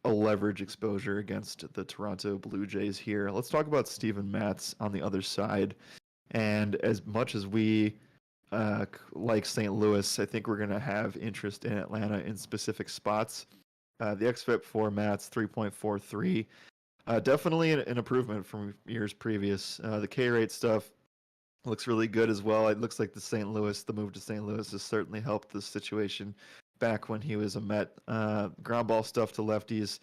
leverage exposure against the Toronto Blue Jays here. Let's talk about Steven Matz on the other side. And as much as we like St. Louis, I think we're going to have interest in Atlanta in specific spots. The xFIP for Matz 3.43. Definitely an improvement from years previous. The K rate stuff looks really good as well. It looks like the move to St. Louis has certainly helped the situation back when he was a Met. Ground ball stuff to lefties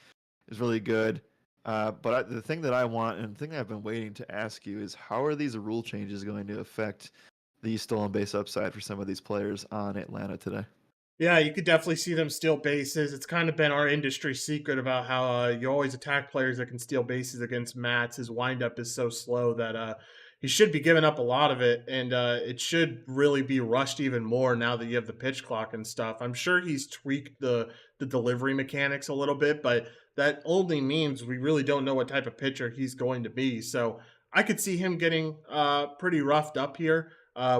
is really good. The thing that I want and the thing I've been waiting to ask you is how are these rule changes going to affect the stolen base upside for some of these players on Atlanta today? Yeah, you could definitely see them steal bases. It's kind of been our industry secret about how you always attack players that can steal bases against Mats. His windup is so slow that he should be giving up a lot of it, and it should really be rushed even more now that you have the pitch clock and stuff. I'm sure he's tweaked the delivery mechanics a little bit, but that only means we really don't know what type of pitcher he's going to be. So I could see him getting pretty roughed up here.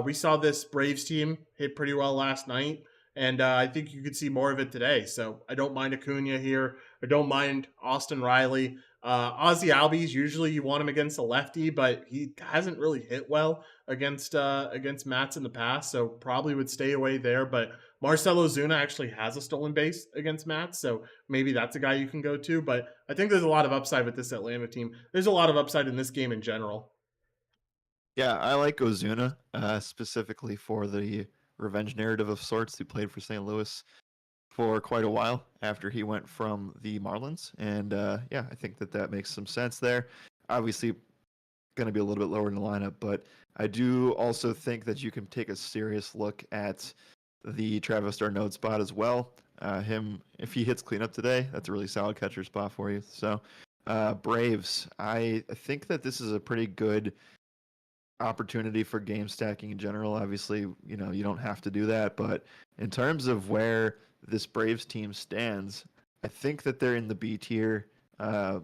We saw this Braves team hit pretty well last night. And I think you could see more of it today. So I don't mind Acuna here. I don't mind Austin Riley. Ozzy Albies, usually you want him against a lefty, but he hasn't really hit well against Mats in the past, so probably would stay away there. But Marcelo Zuna actually has a stolen base against Mats, so maybe that's a guy you can go to. But I think there's a lot of upside with this Atlanta team. There's a lot of upside in this game in general. Yeah, I like Ozuna specifically for the revenge narrative of sorts. Who played for St. Louis for quite a while after he went from the Marlins, and yeah, I think that makes some sense there. Obviously, going to be a little bit lower in the lineup, but I do also think that you can take a serious look at the Travis d'Arnaud spot as well. If he hits cleanup today, that's a really solid catcher spot for you. So, Braves, I think that this is a pretty good opportunity for game stacking in general. Obviously, you don't have to do that, but in terms of where this Braves team stands, I think that they're in the B tier,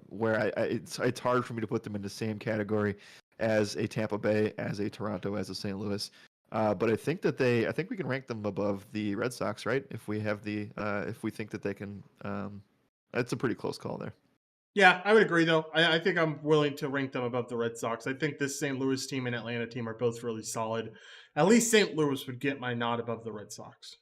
where it's hard for me to put them in the same category as a Tampa Bay, as a Toronto, as a St. Louis. But I think we can rank them above the Red Sox, right? If we think that they can, it's a pretty close call there. Yeah, I would agree, though. I think I'm willing to rank them above the Red Sox. I think this St. Louis team and Atlanta team are both really solid. At least St. Louis would get my nod above the Red Sox.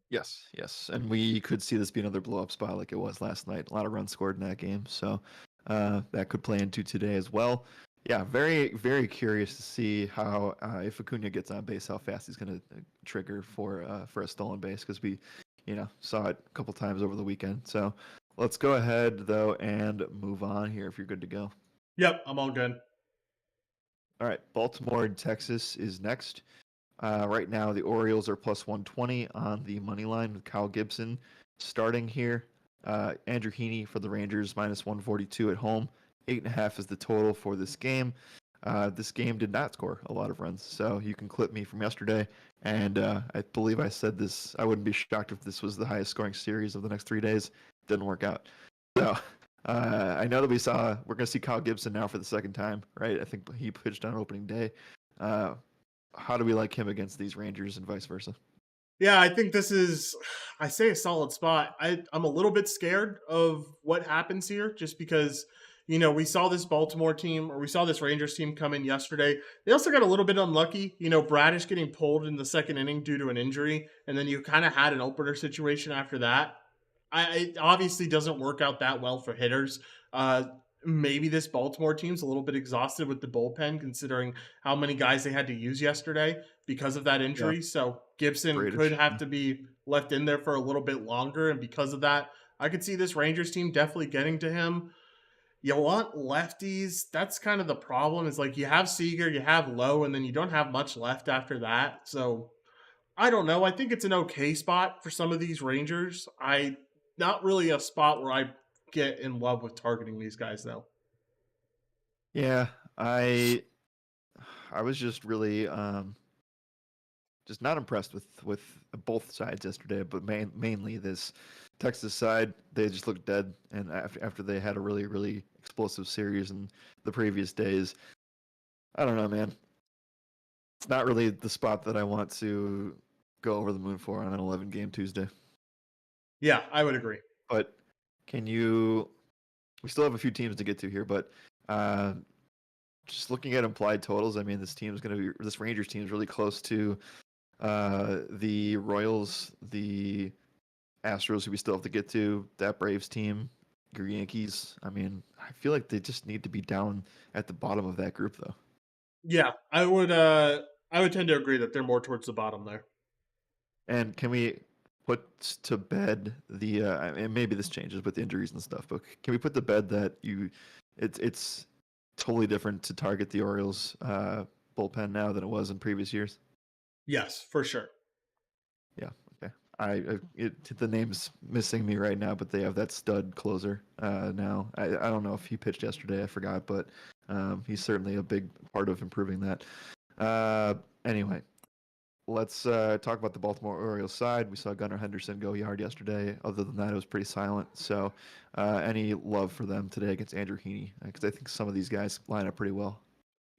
Yes, yes, and we could see this be another blow-up spot like it was last night. A lot of runs scored in that game, so that could play into today as well. Yeah, very, very curious to see how if Acuna gets on base, how fast he's going to trigger for a stolen base, because we, saw it a couple times over the weekend. So let's go ahead though and move on here if you're good to go. Yep, I'm all good. All right, Baltimore and Texas is next. Right now, the Orioles are plus 120 on the money line with Kyle Gibson starting here. Andrew Heaney for the Rangers minus 142 at home. 8.5 is the total for this game. This game did not score a lot of runs, so you can clip me from yesterday. And I believe I said this. I wouldn't be shocked if this was the highest scoring series of the next 3 days. Didn't work out. So I know that we're going to see Kyle Gibson now for the second time, right? I think he pitched on opening day. How do we like him against these Rangers and vice versa? Yeah, I think this is, I say, a solid spot. I'm a little bit scared of what happens here just because, we saw this Baltimore team or we saw this Rangers team come in yesterday. They also got a little bit unlucky. Bradish getting pulled in the second inning due to an injury, and then you kind of had an opener situation after that. It obviously doesn't work out that well for hitters. Uh, Maybe this Baltimore team's a little bit exhausted with the bullpen, considering how many guys they had to use yesterday because of that injury. Yeah. So Gibson British. could have to be left in there for a little bit longer. And because of that, I could see this Rangers team definitely getting to him. You want lefties. That's kind of the problem. Is like you have Seager, you have Lowe, and then you don't have much left after that. So I don't know. I think it's an okay spot for some of these Rangers. Not really a spot where I get in love with targeting these guys though. Yeah, I was just really just not impressed with both sides yesterday, but mainly this Texas side. They just looked dead, and after they had a really, really explosive series in the previous days, I don't know, man. It's not really the spot that I want to go over the moon for on an 11-game Tuesday. Yeah, I would agree. But we still have a few teams to get to here, but just looking at implied totals, I mean, this Rangers team is really close to the Royals, the Astros, who we still have to get to, that Braves team, your Yankees. I mean, I feel like they just need to be down at the bottom of that group, though. Yeah, I would tend to agree that they're more towards the bottom there. And can we put to bed the and maybe this changes with injuries and stuff, but can we put to bed that it's totally different to target the Orioles bullpen now than it was in previous years? Yes, for sure. Yeah. Okay. The name's missing me right now, but they have that stud closer now. I don't know if he pitched yesterday. I forgot, but he's certainly a big part of improving that. Anyway, let's talk about the Baltimore Orioles side. We saw Gunnar Henderson go yard yesterday. Other than that, it was pretty silent. So, any love for them today against Andrew Heaney? Because I think some of these guys line up pretty well.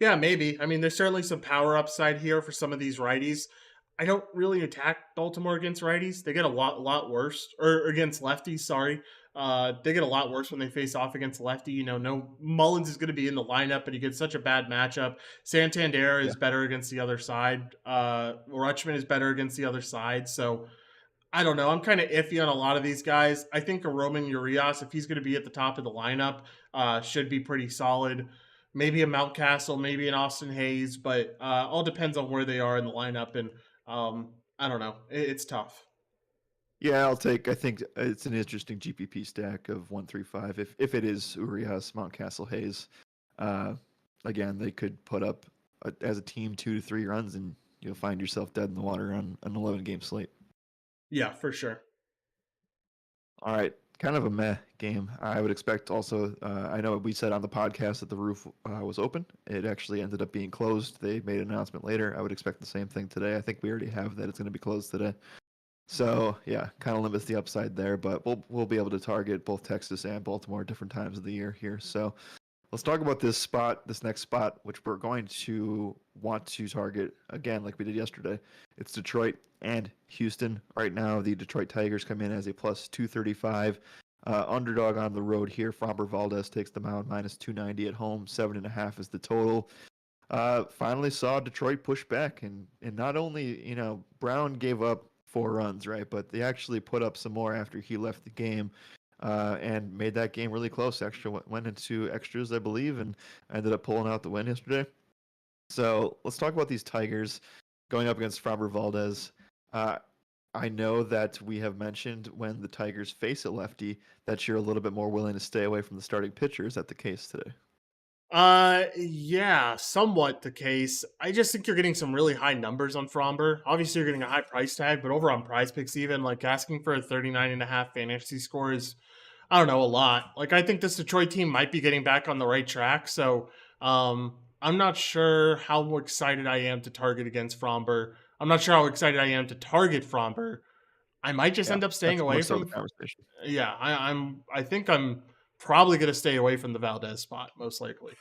Yeah, maybe. I mean, there's certainly some power upside here for some of these righties. I don't really attack Baltimore against righties. They get a lot worse, or against lefties. Sorry, they get a lot worse when they face off against lefty. No Mullins is going to be in the lineup, but he gets such a bad matchup. Santander Yeah. is better against the other side. Rutschman is better against the other side. So I don't know. I'm kind of iffy on a lot of these guys. I think a Roman Urias, if he's going to be at the top of the lineup, should be pretty solid. Maybe a Mountcastle, maybe an Austin Hayes, but all depends on where they are in the lineup. And I don't know. It's tough. Yeah, I think it's an interesting GPP stack of 135. If it is Urias, Mountcastle, Hayes, uh, again they could put up as a team 2 to 3 runs, and you'll find yourself dead in the water on an 11-game slate. Yeah, for sure. All right, kind of a meh game. I would expect also. I know we said on the podcast that the roof was open. It actually ended up being closed. They made an announcement later. I would expect the same thing today. I think we already have that it's going to be closed today. So yeah, kind of limits the upside there, but we'll be able to target both Texas and Baltimore at different times of the year here. So let's talk about this next spot, which we're going to want to target again, like we did yesterday. It's Detroit and Houston. Right now, the Detroit Tigers come in as a plus 235 underdog on the road here. Framber Valdez takes them out minus 290 at home. 7.5 is the total. Finally saw Detroit push back, and not only Brown gave up 4 runs, right? But they actually put up some more after he left the game, and made that game really close. Went into extras, I believe, and ended up pulling out the win yesterday. So let's talk about these Tigers going up against Framber Valdez. I know that we have mentioned when the Tigers face a lefty that you're a little bit more willing to stay away from the starting pitcher. Is that the case today? Yeah, somewhat the case. I just think you're getting some really high numbers on Fromber. Obviously, you're getting a high price tag, but over on Prize Picks, even like asking for a 39.5 fantasy score is, I don't know, a lot. Like, I think this Detroit team might be getting back on the right track. So, I'm not sure how excited I am to target against Fromber. I'm not sure how excited I am to target Fromber. I might just Yeah, end up staying that's more away so the from. conversation. Yeah, I think I'm probably going to stay away from the Valdez spot most likely.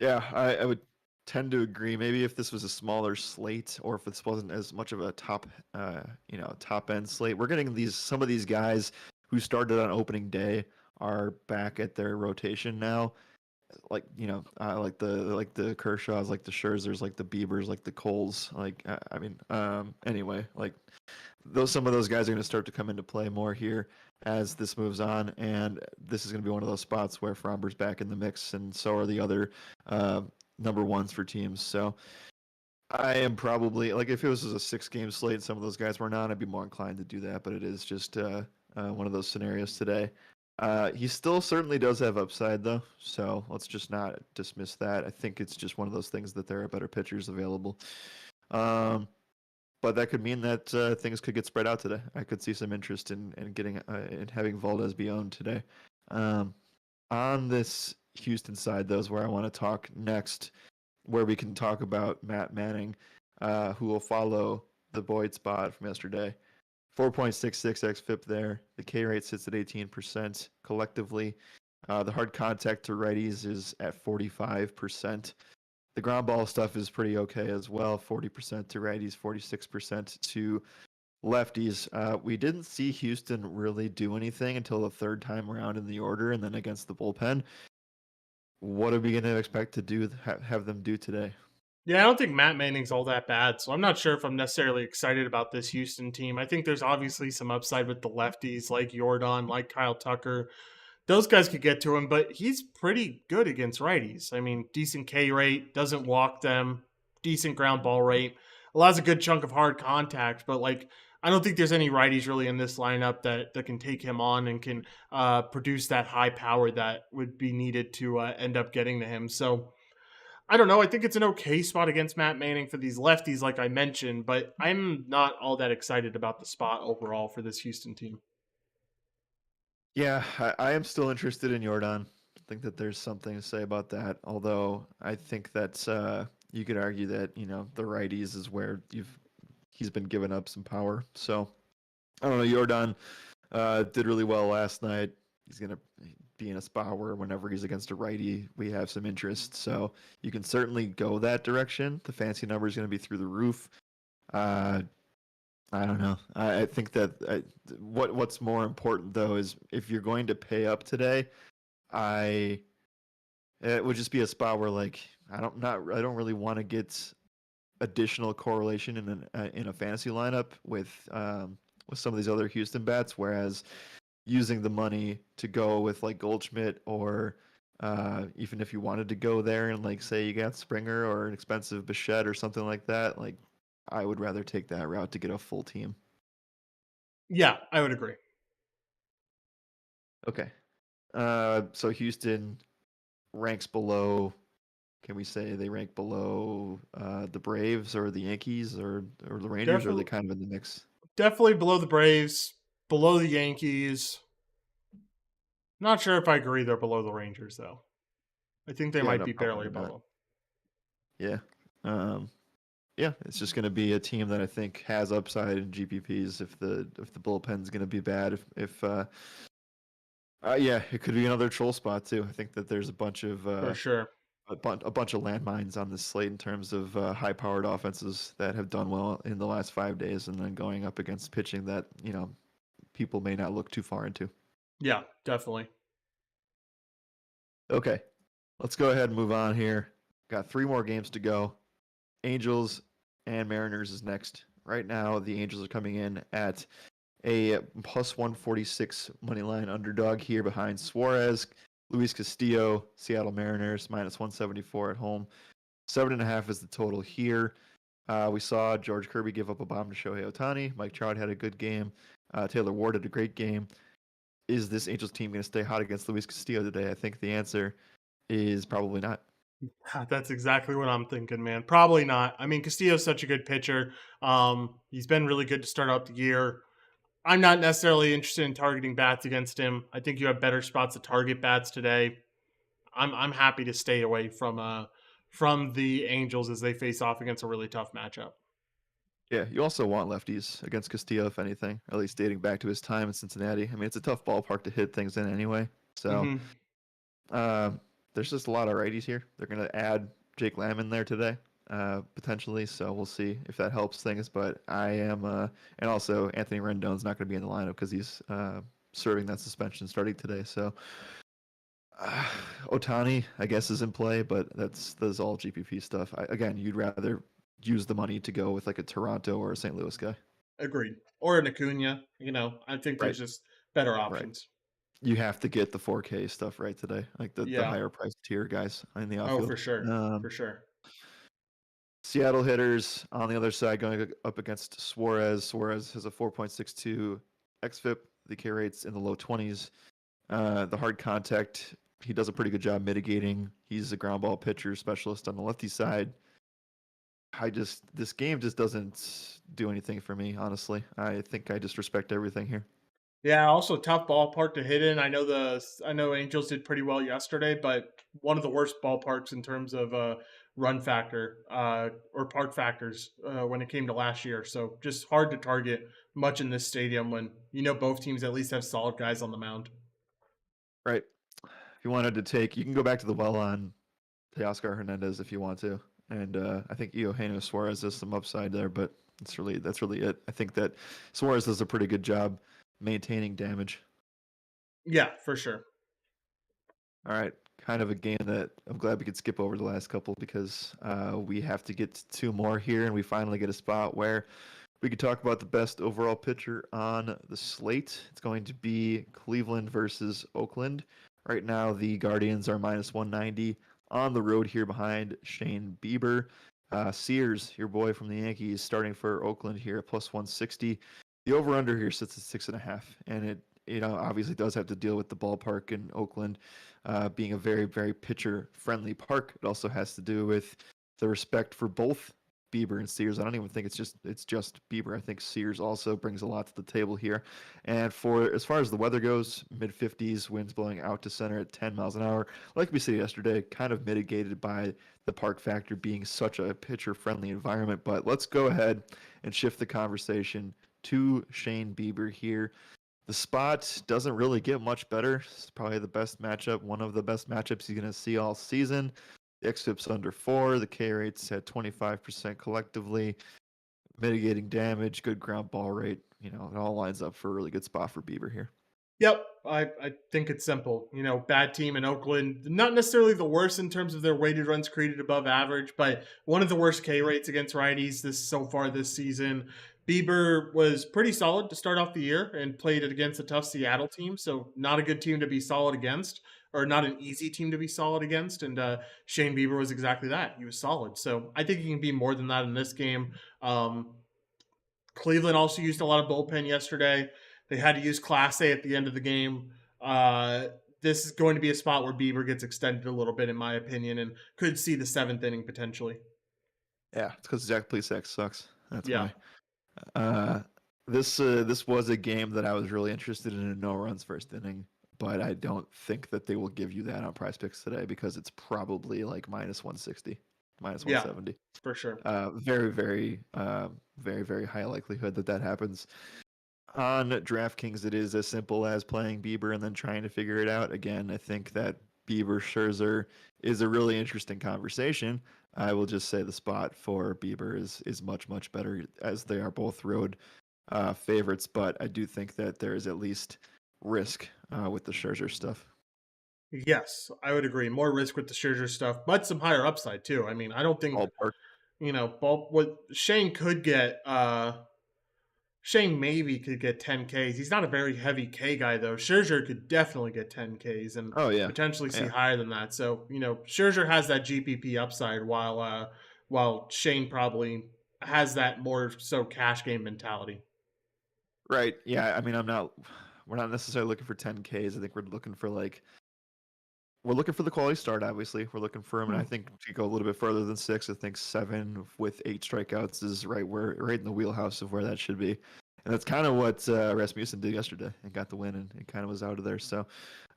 Yeah, I would tend to agree. Maybe if this was a smaller slate, or if this wasn't as much of a top end slate, we're getting some of these guys who started on opening day are back at their rotation now. Like like the Kershaws, like the Scherzers, like the Biebers, like the Coles. Anyway, like some of those guys are going to start to come into play more here as this moves on, and this is going to be one of those spots where Fromber's back in the mix, and so are the other number ones for teams. So I am probably, like, if it was a 6-game slate and some of those guys were not, I'd be more inclined to do that, but it is just one of those scenarios today. He still certainly does have upside, though, so let's just not dismiss that. I think it's just one of those things that there are better pitchers available. But that could mean that things could get spread out today. I could see some interest in getting in having Valdez be owned today. On this Houston side, though, is where I want to talk next, where we can talk about Matt Manning, who will follow the Boyd spot from yesterday. 4.66 xFIP there. The K rate sits at 18% collectively. The hard contact to righties is at 45%. The ground ball stuff is pretty okay as well. 40% to righties, 46% to lefties. We didn't see Houston really do anything until the third time around in the order, and then against the bullpen. What are we going to expect to have them do today? Yeah, I don't think Matt Manning's all that bad, so I'm not sure if I'm necessarily excited about this Houston team. I think there's obviously some upside with the lefties like Jordan, like Kyle Tucker. Those guys could get to him, but he's pretty good against righties. I mean, decent K rate, doesn't walk them, decent ground ball rate, allows a good chunk of hard contact, but like I don't think there's any righties really in this lineup that can take him on and can produce that high power that would be needed to end up getting to him. So I don't know. I think it's an okay spot against Matt Manning for these lefties, like I mentioned, but I'm not all that excited about the spot overall for this Houston team. Yeah, I am still interested in Jordan. I think that there's something to say about that. Although I think that you could argue that the righties is where he's been giving up some power. So I don't know. Jordan did really well last night. He's gonna be in a spot where whenever he's against a righty, we have some interest. So you can certainly go that direction. The fancy number is going to be through the roof. Uh, I don't know. I think that what's more important though is if you're going to pay up today, I it would just be a spot where like I don't really want to get additional correlation in a fantasy lineup with some of these other Houston bats. Whereas using the money to go with like Goldschmidt or even if you wanted to go there and like say you got Springer or an expensive Bichette or something like that, like I would rather take that route to get a full team. Yeah, I would agree. Okay. So Houston ranks below. Can we say they rank below the Braves or the Yankees or the Rangers? Or are they Definitely, kind of in the mix? definitely below the Braves, below the Yankees. Not sure if I agree they're below the Rangers though. I think they Yeah, might no, be barely probably above not. them. Yeah. Um, yeah, it's just going to be a team that I think has upside in GPPs if the bullpen's going to be bad. Yeah, it could be another troll spot too. I think that there's For sure. a bunch of landmines on this slate in terms of high-powered offenses that have done well in the last 5 days, and then going up against pitching that people may not look too far into. Yeah, definitely. Okay, let's go ahead and move on here. Got 3 more games to go. Angels and Mariners is next. Right now, the Angels are coming in at a plus 146 money line underdog here behind Suarez, Luis Castillo, Seattle Mariners minus 174 at home. 7.5 is the total here. We saw George Kirby give up a bomb to Shohei Ohtani. Mike Trout had a good game. Taylor Ward had a great game. Is this Angels team going to stay hot against Luis Castillo today? I think the answer is probably not. That's exactly what I'm thinking, man. Probably not. I mean, Castillo's such a good pitcher. He's been really good to start out the year. I'm not necessarily interested in targeting bats against him. I think you have better spots to target bats today. I'm happy to stay away from the Angels as they face off against a really tough matchup. Yeah, you also want lefties against Castillo, if anything, at least dating back to his time in Cincinnati. I mean, it's a tough ballpark to hit things in anyway. So Hmm. uh, there's just a lot of righties here. They're going to add Jake Lamb in there today, potentially. So we'll see if that helps things. But I am, and also Anthony Rendon's not going to be in the lineup because he's serving that suspension starting today. So uh, Otani, I guess, is in play, but that's all GPP stuff. Again, you'd rather use the money to go with like a Toronto or a St. Louis guy. Agreed. Or an Acuna. I think Right, there's just better right. options. You have to get the 4K stuff right today, like the Yeah. higher price tier guys in the Oh, for outfield. sure. For sure. Seattle hitters on the other side going up against Suarez. Suarez has a 4.62 xFIP. The K rate's in the low 20s. The hard contact, he does a pretty good job mitigating. He's a ground ball pitcher specialist on the lefty side. This game just doesn't do anything for me, honestly. I think I just respect everything here. Yeah, also tough ballpark to hit in. I know Angels did pretty well yesterday, but one of the worst ballparks in terms of run factor or park factors when it came to last year. So just hard to target much in this stadium when both teams at least have solid guys on the mound. Right. If you wanted to take, you can go back to the well on Teoscar Hernandez if you want to. And I think Eugenio Suarez has some upside there, but that's really it. I think that Suarez does a pretty good job maintaining damage. Yeah, for sure. All right. Kind of a game that I'm glad we could skip over the last couple because we have to get to two more here, and we finally get a spot where we could talk about the best overall pitcher on the slate. It's going to be Cleveland versus Oakland. Right now, the Guardians are minus 190 on the road here behind Shane Bieber. Sears, your boy from the Yankees, starting for Oakland here at plus 160. The over/under here sits at 6.5, and it obviously does have to deal with the ballpark in Oakland being a very, very pitcher-friendly park. It also has to do with the respect for both Bieber and Sears. I don't even think it's just Bieber. I think Sears also brings a lot to the table here. And for as far as the weather goes, mid 50s, winds blowing out to center at 10 miles an hour. Like we said yesterday, kind of mitigated by the park factor being such a pitcher-friendly environment. But let's go ahead and shift the conversation to Shane Bieber here. The spot doesn't really get much better. It's probably the best matchup, one of the best matchups you're going to see all season. The xFIP's under 4. The K rate's at 25% collectively. Mitigating damage, good ground ball rate. It all lines up for a really good spot for Bieber here. Yep, I think it's simple. Bad team in Oakland, not necessarily the worst in terms of their weighted runs created above average, but one of the worst K rates against righties so far this season. Bieber was pretty solid to start off the year and played it against a tough Seattle team, so not a good team to be solid against, or not an easy team to be solid against. And Shane Bieber was exactly that. He was solid. So I think he can be more than that in this game. Cleveland also used a lot of bullpen yesterday. They had to use Class A at the end of the game. This is going to be a spot where Bieber gets extended a little bit, in my opinion, and could see the 7th inning potentially. Yeah, it's because Zach Plesac sucks. That's Yeah. why. This was a game that I was really interested in a no runs first inning, but I don't think that they will give you that on Prize Picks today because it's probably like minus 160, minus 170. Yeah, for sure. Very, very high likelihood that happens. On DraftKings, it is as simple as playing Bieber and then trying to figure it out. Again, I think that Bieber Scherzer is a really interesting conversation. I will just say the spot for Bieber is much better, as they are both road favorites. But I do think that there is at least risk with the Scherzer stuff. Yes, I would agree. More risk with the Scherzer stuff, but some higher upside too. I mean, I don't think what Shane could get. Shane maybe could get 10 Ks. He's not a very heavy K guy though. Scherzer could definitely get 10 Ks and potentially see higher than that. So Scherzer has that GPP upside, while Shane probably has that more so cash game mentality. Right. Yeah. I mean, we're not necessarily looking for 10 Ks. I think we're looking for the quality start, obviously. We're looking for him, and I think to go a little bit further than 6, I think 7 with 8 strikeouts is right in the wheelhouse of where that should be. And that's kind of what Rasmussen did yesterday and got the win, and it kind of was out of there. So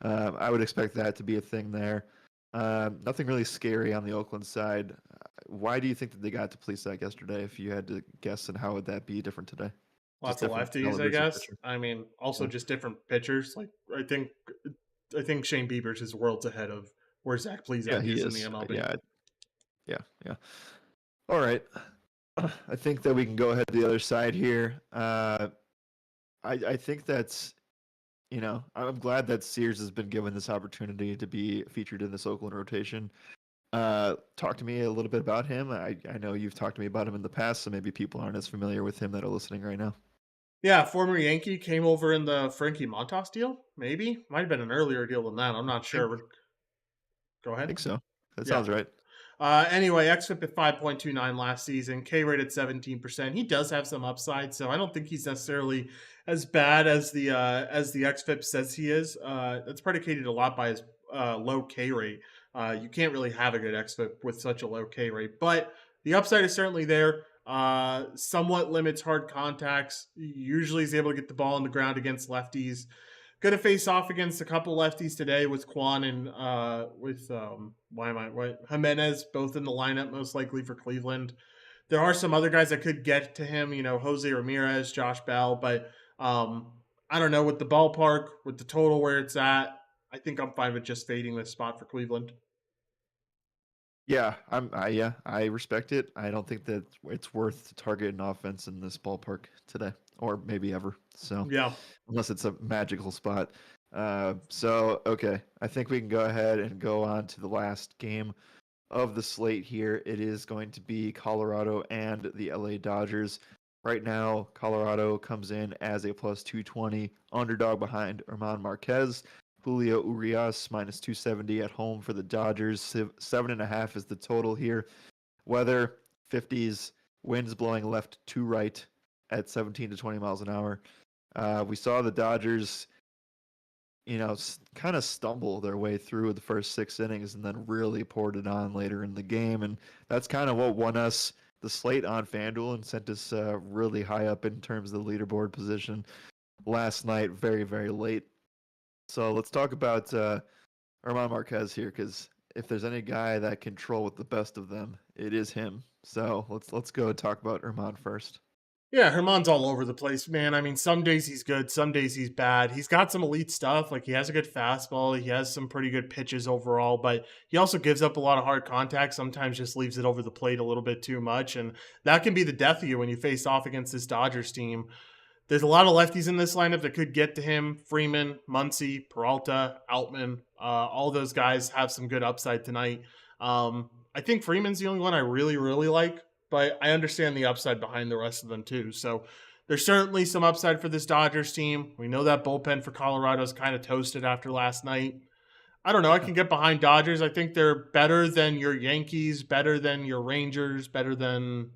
I would expect that to be a thing there. Nothing really scary on the Oakland side. Why do you think that they got to Plesac yesterday? If you had to guess, and how would that be different today? Lots of lefties, I guess. Pitcher. I mean, also just different pitchers. Like I think Shane Bieber's is worlds ahead of where Zach Plesac is in the MLB. Yeah. All right. I think that we can go ahead to the other side here. I think that's, I'm glad that Sears has been given this opportunity to be featured in this Oakland rotation. Talk to me a little bit about him. I know you've talked to me about him in the past, so maybe people aren't as familiar with him that are listening right now. Yeah, former Yankee, came over in the Frankie Montas deal. Maybe might have been an earlier deal than that. I'm not sure. Go ahead. I think so. That sounds right. Anyway, xFIP at 5.29 last season, K rate at 17%. He does have some upside, so I don't think he's necessarily as bad as the xFIP says he is. That's predicated a lot by his low K rate. You can't really have a good xFIP with such a low K rate, but the upside is certainly there. Somewhat limits hard contacts. Usually is able to get the ball on the ground against lefties. Going to face off against a couple lefties today with Quan and Jimenez, both in the lineup, most likely for Cleveland. There are some other guys that could get to him, Jose Ramirez, Josh Bell, but I don't know, with the ballpark, with the total where it's at, I think I'm fine with just fading this spot for Cleveland. Yeah, I respect it. I don't think that it's worth to target an offense in this ballpark today, or maybe ever. So yeah, unless it's a magical spot. Okay, I think we can go ahead and go on to the last game of the slate here. It is going to be Colorado and the LA Dodgers. Right now, Colorado comes in as a plus 220 underdog behind Herman Marquez. Julio Urias minus 270 at home for the Dodgers. 7.5 is the total here. Weather 50s, winds blowing left to right at 17 to 20 miles an hour. We saw the Dodgers, kind of stumble their way through the first 6 innings and then really poured it on later in the game. And that's kind of what won us the slate on FanDuel and sent us really high up in terms of the leaderboard position last night, very, very late. So let's talk about Herman Marquez here, because if there's any guy that can troll with the best of them, it is him. So let's go and talk about Herman first. Yeah, Herman's all over the place, man. I mean, some days he's good, some days he's bad. He's got some elite stuff. Like, he has a good fastball. He has some pretty good pitches overall, but he also gives up a lot of hard contact. Sometimes just leaves it over the plate a little bit too much. And that can be the death of you when you face off against this Dodgers team. There's a lot of lefties in this lineup that could get to him. Freeman, Muncy, Peralta, Outman, all those guys have some good upside tonight. I think Freeman's the only one I really, really like, but I understand the upside behind the rest of them too. So there's certainly some upside for this Dodgers team. We know that bullpen for Colorado is kind of toasted after last night. I don't know. I can get behind Dodgers. I think they're better than your Yankees, better than your Rangers, better than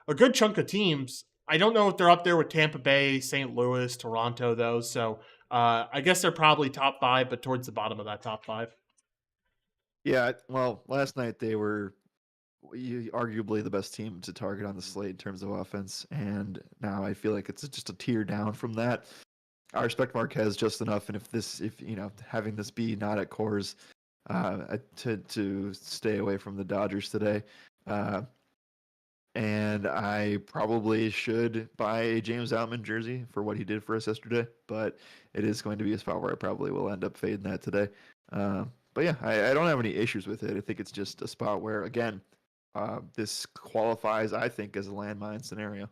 a good chunk of teams. I don't know if they're up there with Tampa Bay, St. Louis, Toronto, though. So I guess they're probably top 5, but towards the bottom of that top 5. Yeah, well, last night they were arguably the best team to target on the slate in terms of offense, and now I feel like it's just a tier down from that. I respect Marquez just enough, and if having this be not at Coors, to stay away from the Dodgers today. And I probably should buy a James Outman jersey for what he did for us yesterday, but it is going to be a spot where I probably will end up fading that today. But yeah, I don't have any issues with it. I think it's just a spot where, again, this qualifies, I think, as a landmine scenario.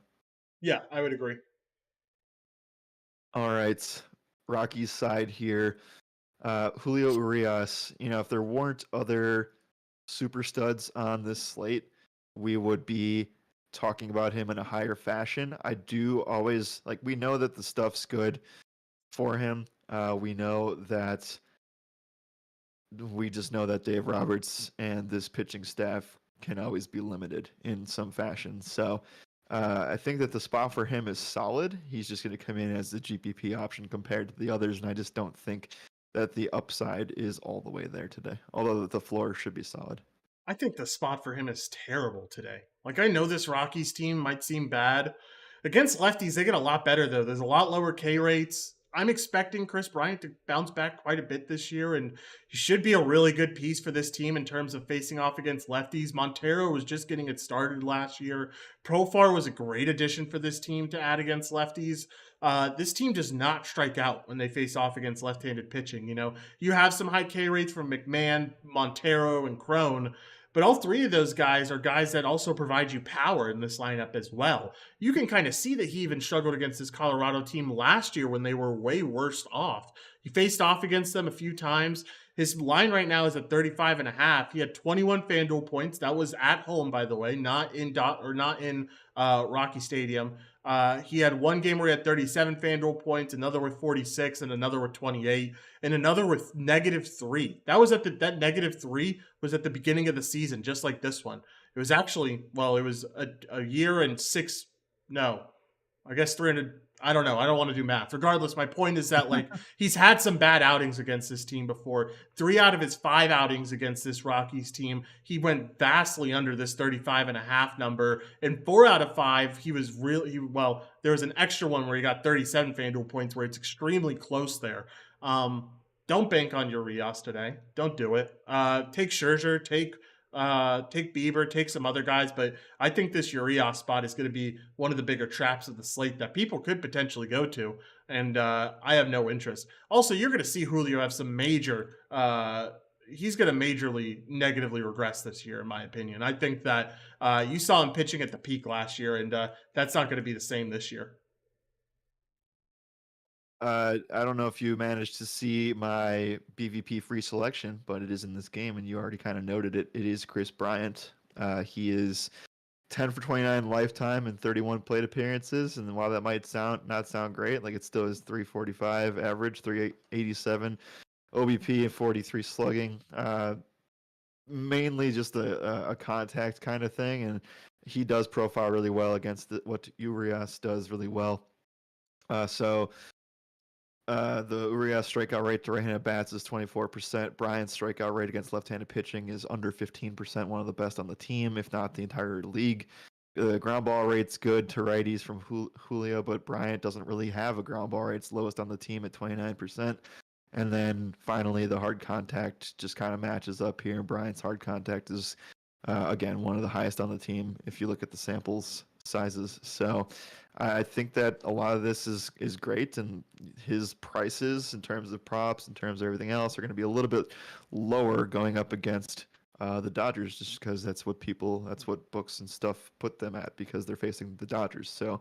Yeah, I would agree. All right, Rocky's side here. Julio Urias, if there weren't other super studs on this slate, we would be talking about him in a higher fashion. I do always we know that the stuff's good for him. We just know that Dave Roberts and this pitching staff can always be limited in some fashion. So I think that the spot for him is solid. He's just going to come in as the GPP option compared to the others, and I just don't think that the upside is all the way there today, although the floor should be solid. I think the spot for him is terrible today. I know this Rockies team might seem bad. Against lefties, they get a lot better, though. There's a lot lower K rates. I'm expecting Chris Bryant to bounce back quite a bit this year, and he should be a really good piece for this team in terms of facing off against lefties. Montero was just getting it started last year. Profar was a great addition for this team to add against lefties. This team does not strike out when they face off against left-handed pitching. You have some high K rates from McMahon, Montero, and Crone, but all three of those guys are guys that also provide you power in this lineup as well. You can kind of see that he even struggled against this Colorado team last year when they were way worse off. He faced off against them a few times. His line right now is at 35.5. He had 21 FanDuel points. That was at home, by the way, not in Rocky Stadium. He had one game where he had 37 FanDuel points, another with 46, and another with 28, and another with -3. That -3 was at the beginning of the season, just like this one. It was actually, it was a year and 6, no, I guess 300. I don't know. I don't want to do math. Regardless, my point is that he's had some bad outings against this team before. 3 out of his 5 outings against this Rockies team, he went vastly under this 35.5 number. And 4 out of 5, he was there was an extra one where he got 37 FanDuel points where it's extremely close there. Don't bank on Urias today. Don't do it. Take Scherzer, take Bieber, take some other guys, but I think this Urias spot is going to be one of the bigger traps of the slate that people could potentially go to, and I have no interest. Also, you're going to see Julio have some major he's going to majorly negatively regress this year, in my opinion. I think that you saw him pitching at the peak last year, and that's not going to be the same this year. I don't know if you managed to see my BVP free selection, but it is in this game, and you already kind of noted it. It is Chris Bryant. He is 10 for 29 lifetime and 31 plate appearances. And while that might not sound great, like it still is 345 average, 387 OBP, and 43 slugging. Mainly just a contact kind of thing, and he does profile really well against what Urias does really well. So the Urias strikeout rate to right-handed bats is 24%. Bryant's strikeout rate against left-handed pitching is under 15%, one of the best on the team, if not the entire league. The ground ball rate's good to righties from Julio, but Bryant doesn't really have a ground ball rate. It's lowest on the team at 29%. And then finally, the hard contact just kind of matches up here. Bryant's hard contact is, again, one of the highest on the team if you look at the samples sizes. So I think that a lot of this is great, and his prices in terms of props, in terms of everything else, are going to be a little bit lower going up against the Dodgers, just because that's what books and stuff put them at, because they're facing the Dodgers. So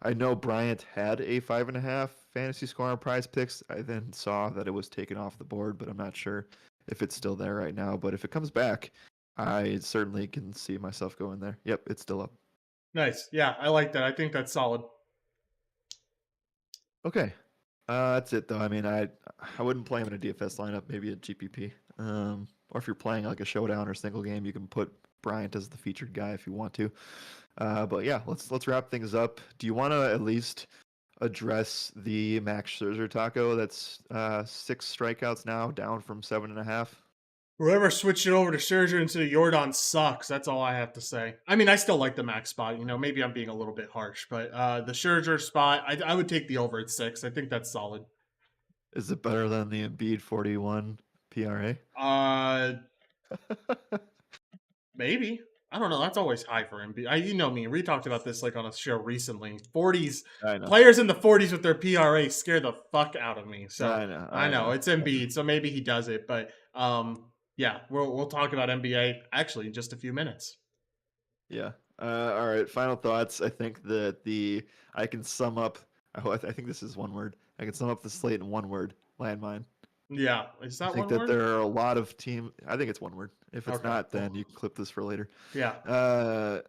I know Bryant had a 5.5 fantasy score on Prize Picks. I then saw that it was taken off the board, but I'm not sure if it's still there right now. But if it comes back, I certainly can see myself going there. Yep, it's still up. Nice. Yeah, I like that. I think that's solid. Okay. That's it, though. I mean, I wouldn't play him in a DFS lineup, maybe a GPP. Or if you're playing like a showdown or single game, you can put Bryant as the featured guy if you want to. But yeah, let's wrap things up. Do you want to at least address the Max Scherzer taco that's 6 strikeouts now, down from 7.5? Whoever switched it over to Scherzer instead of Jordan sucks. That's all I have to say. I mean, I still like the Max spot. Maybe I'm being a little bit harsh, but the Scherzer spot, I would take the over at 6. I think that's solid. Is it better than the Embiid 41 PRA? Maybe. I don't know. That's always high for him. You know me. We talked about this like on a show recently. 40s players in the 40s with their PRA scare the fuck out of me. So I know. It's Embiid, so maybe he does it. But yeah, we'll talk about NBA actually in just a few minutes. Yeah. All right. Final thoughts. I think that I can sum up. I think this is one word. I can sum up the slate in one word: landmine. Yeah, is that one word? I think that there are a lot of teams. I think it's one word. If it's not, then you can clip this for later. Yeah.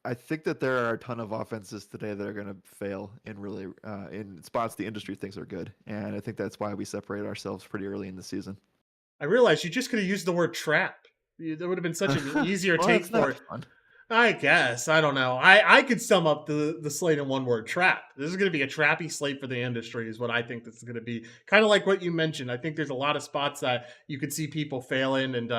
I think that there are a ton of offenses today that are going to fail in spots the industry thinks are good, and I think that's why we separate ourselves pretty early in the season. I realized you just could have used the word trap. That would have been such an easier take for it. Fun. I guess. I don't know. I could sum up the slate in one word: trap. This is going to be a trappy slate for the industry is what I think this is going to be. Kind of like what you mentioned. I think there's a lot of spots that you could see people failing, and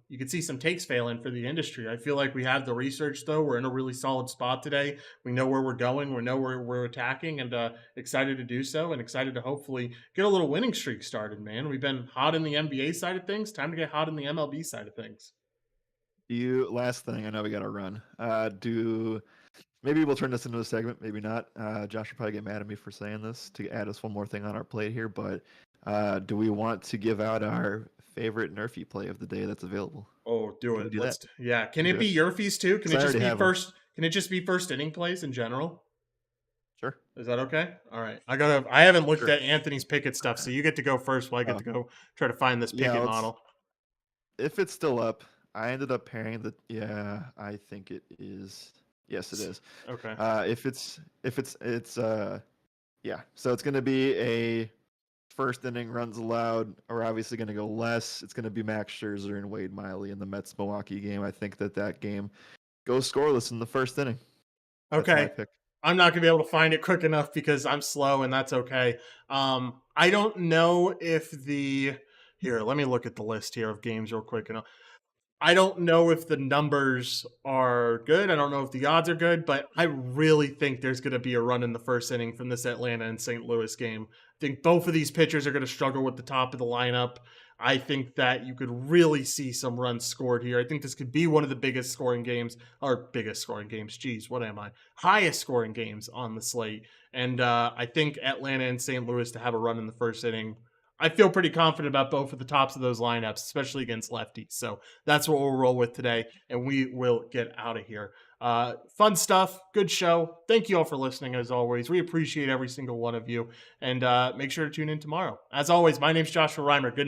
you could see some takes failing for the industry. I feel like we have the research, though. We're in a really solid spot today. We know where we're going. We know where we're attacking, and excited to do so, and excited to hopefully get a little winning streak started, man. We've been hot in the NBA side of things. Time to get hot in the MLB side of things. Last thing, I know we got to run. Maybe we'll turn this into a segment, maybe not. Josh will probably get mad at me for saying this to add us one more thing on our plate here, but do we want to give out our favorite Nerfy play of the day that's available? Oh, do it. Yeah. Can it be Yerfies too? Can it just be first? Can it just be first inning plays in general? Sure. Is that okay? All right. I haven't looked at Anthony's Pickett stuff, so you get to go first while I get to go try to find this Pickett model. If it's still up, I ended up pairing the. Yeah, I think it is. Yes, it is. Okay. Yeah. So it's going to be a first inning runs allowed. We're obviously going to go less. It's going to be Max Scherzer and Wade Miley in the Mets Milwaukee game. I think that game goes scoreless in the first inning. Okay. I'm not going to be able to find it quick enough because I'm slow, and that's okay. I don't know if here, let me look at the list here of games real quick. I don't know if the numbers are good. I don't know if the odds are good, but I really think there's going to be a run in the first inning from this Atlanta and St. Louis game. I think both of these pitchers are going to struggle with the top of the lineup. I think that you could really see some runs scored here. I think this could be one of the highest scoring games on the slate. And I think Atlanta and St. Louis to have a run in the first inning I feel pretty confident about both of the tops of those lineups, especially against lefties. So that's what we'll roll with today, and we will get out of here. Fun stuff. Good show. Thank you all for listening, as always. We appreciate every single one of you, and make sure to tune in tomorrow. As always, my name's Joshua Riemer. Good night.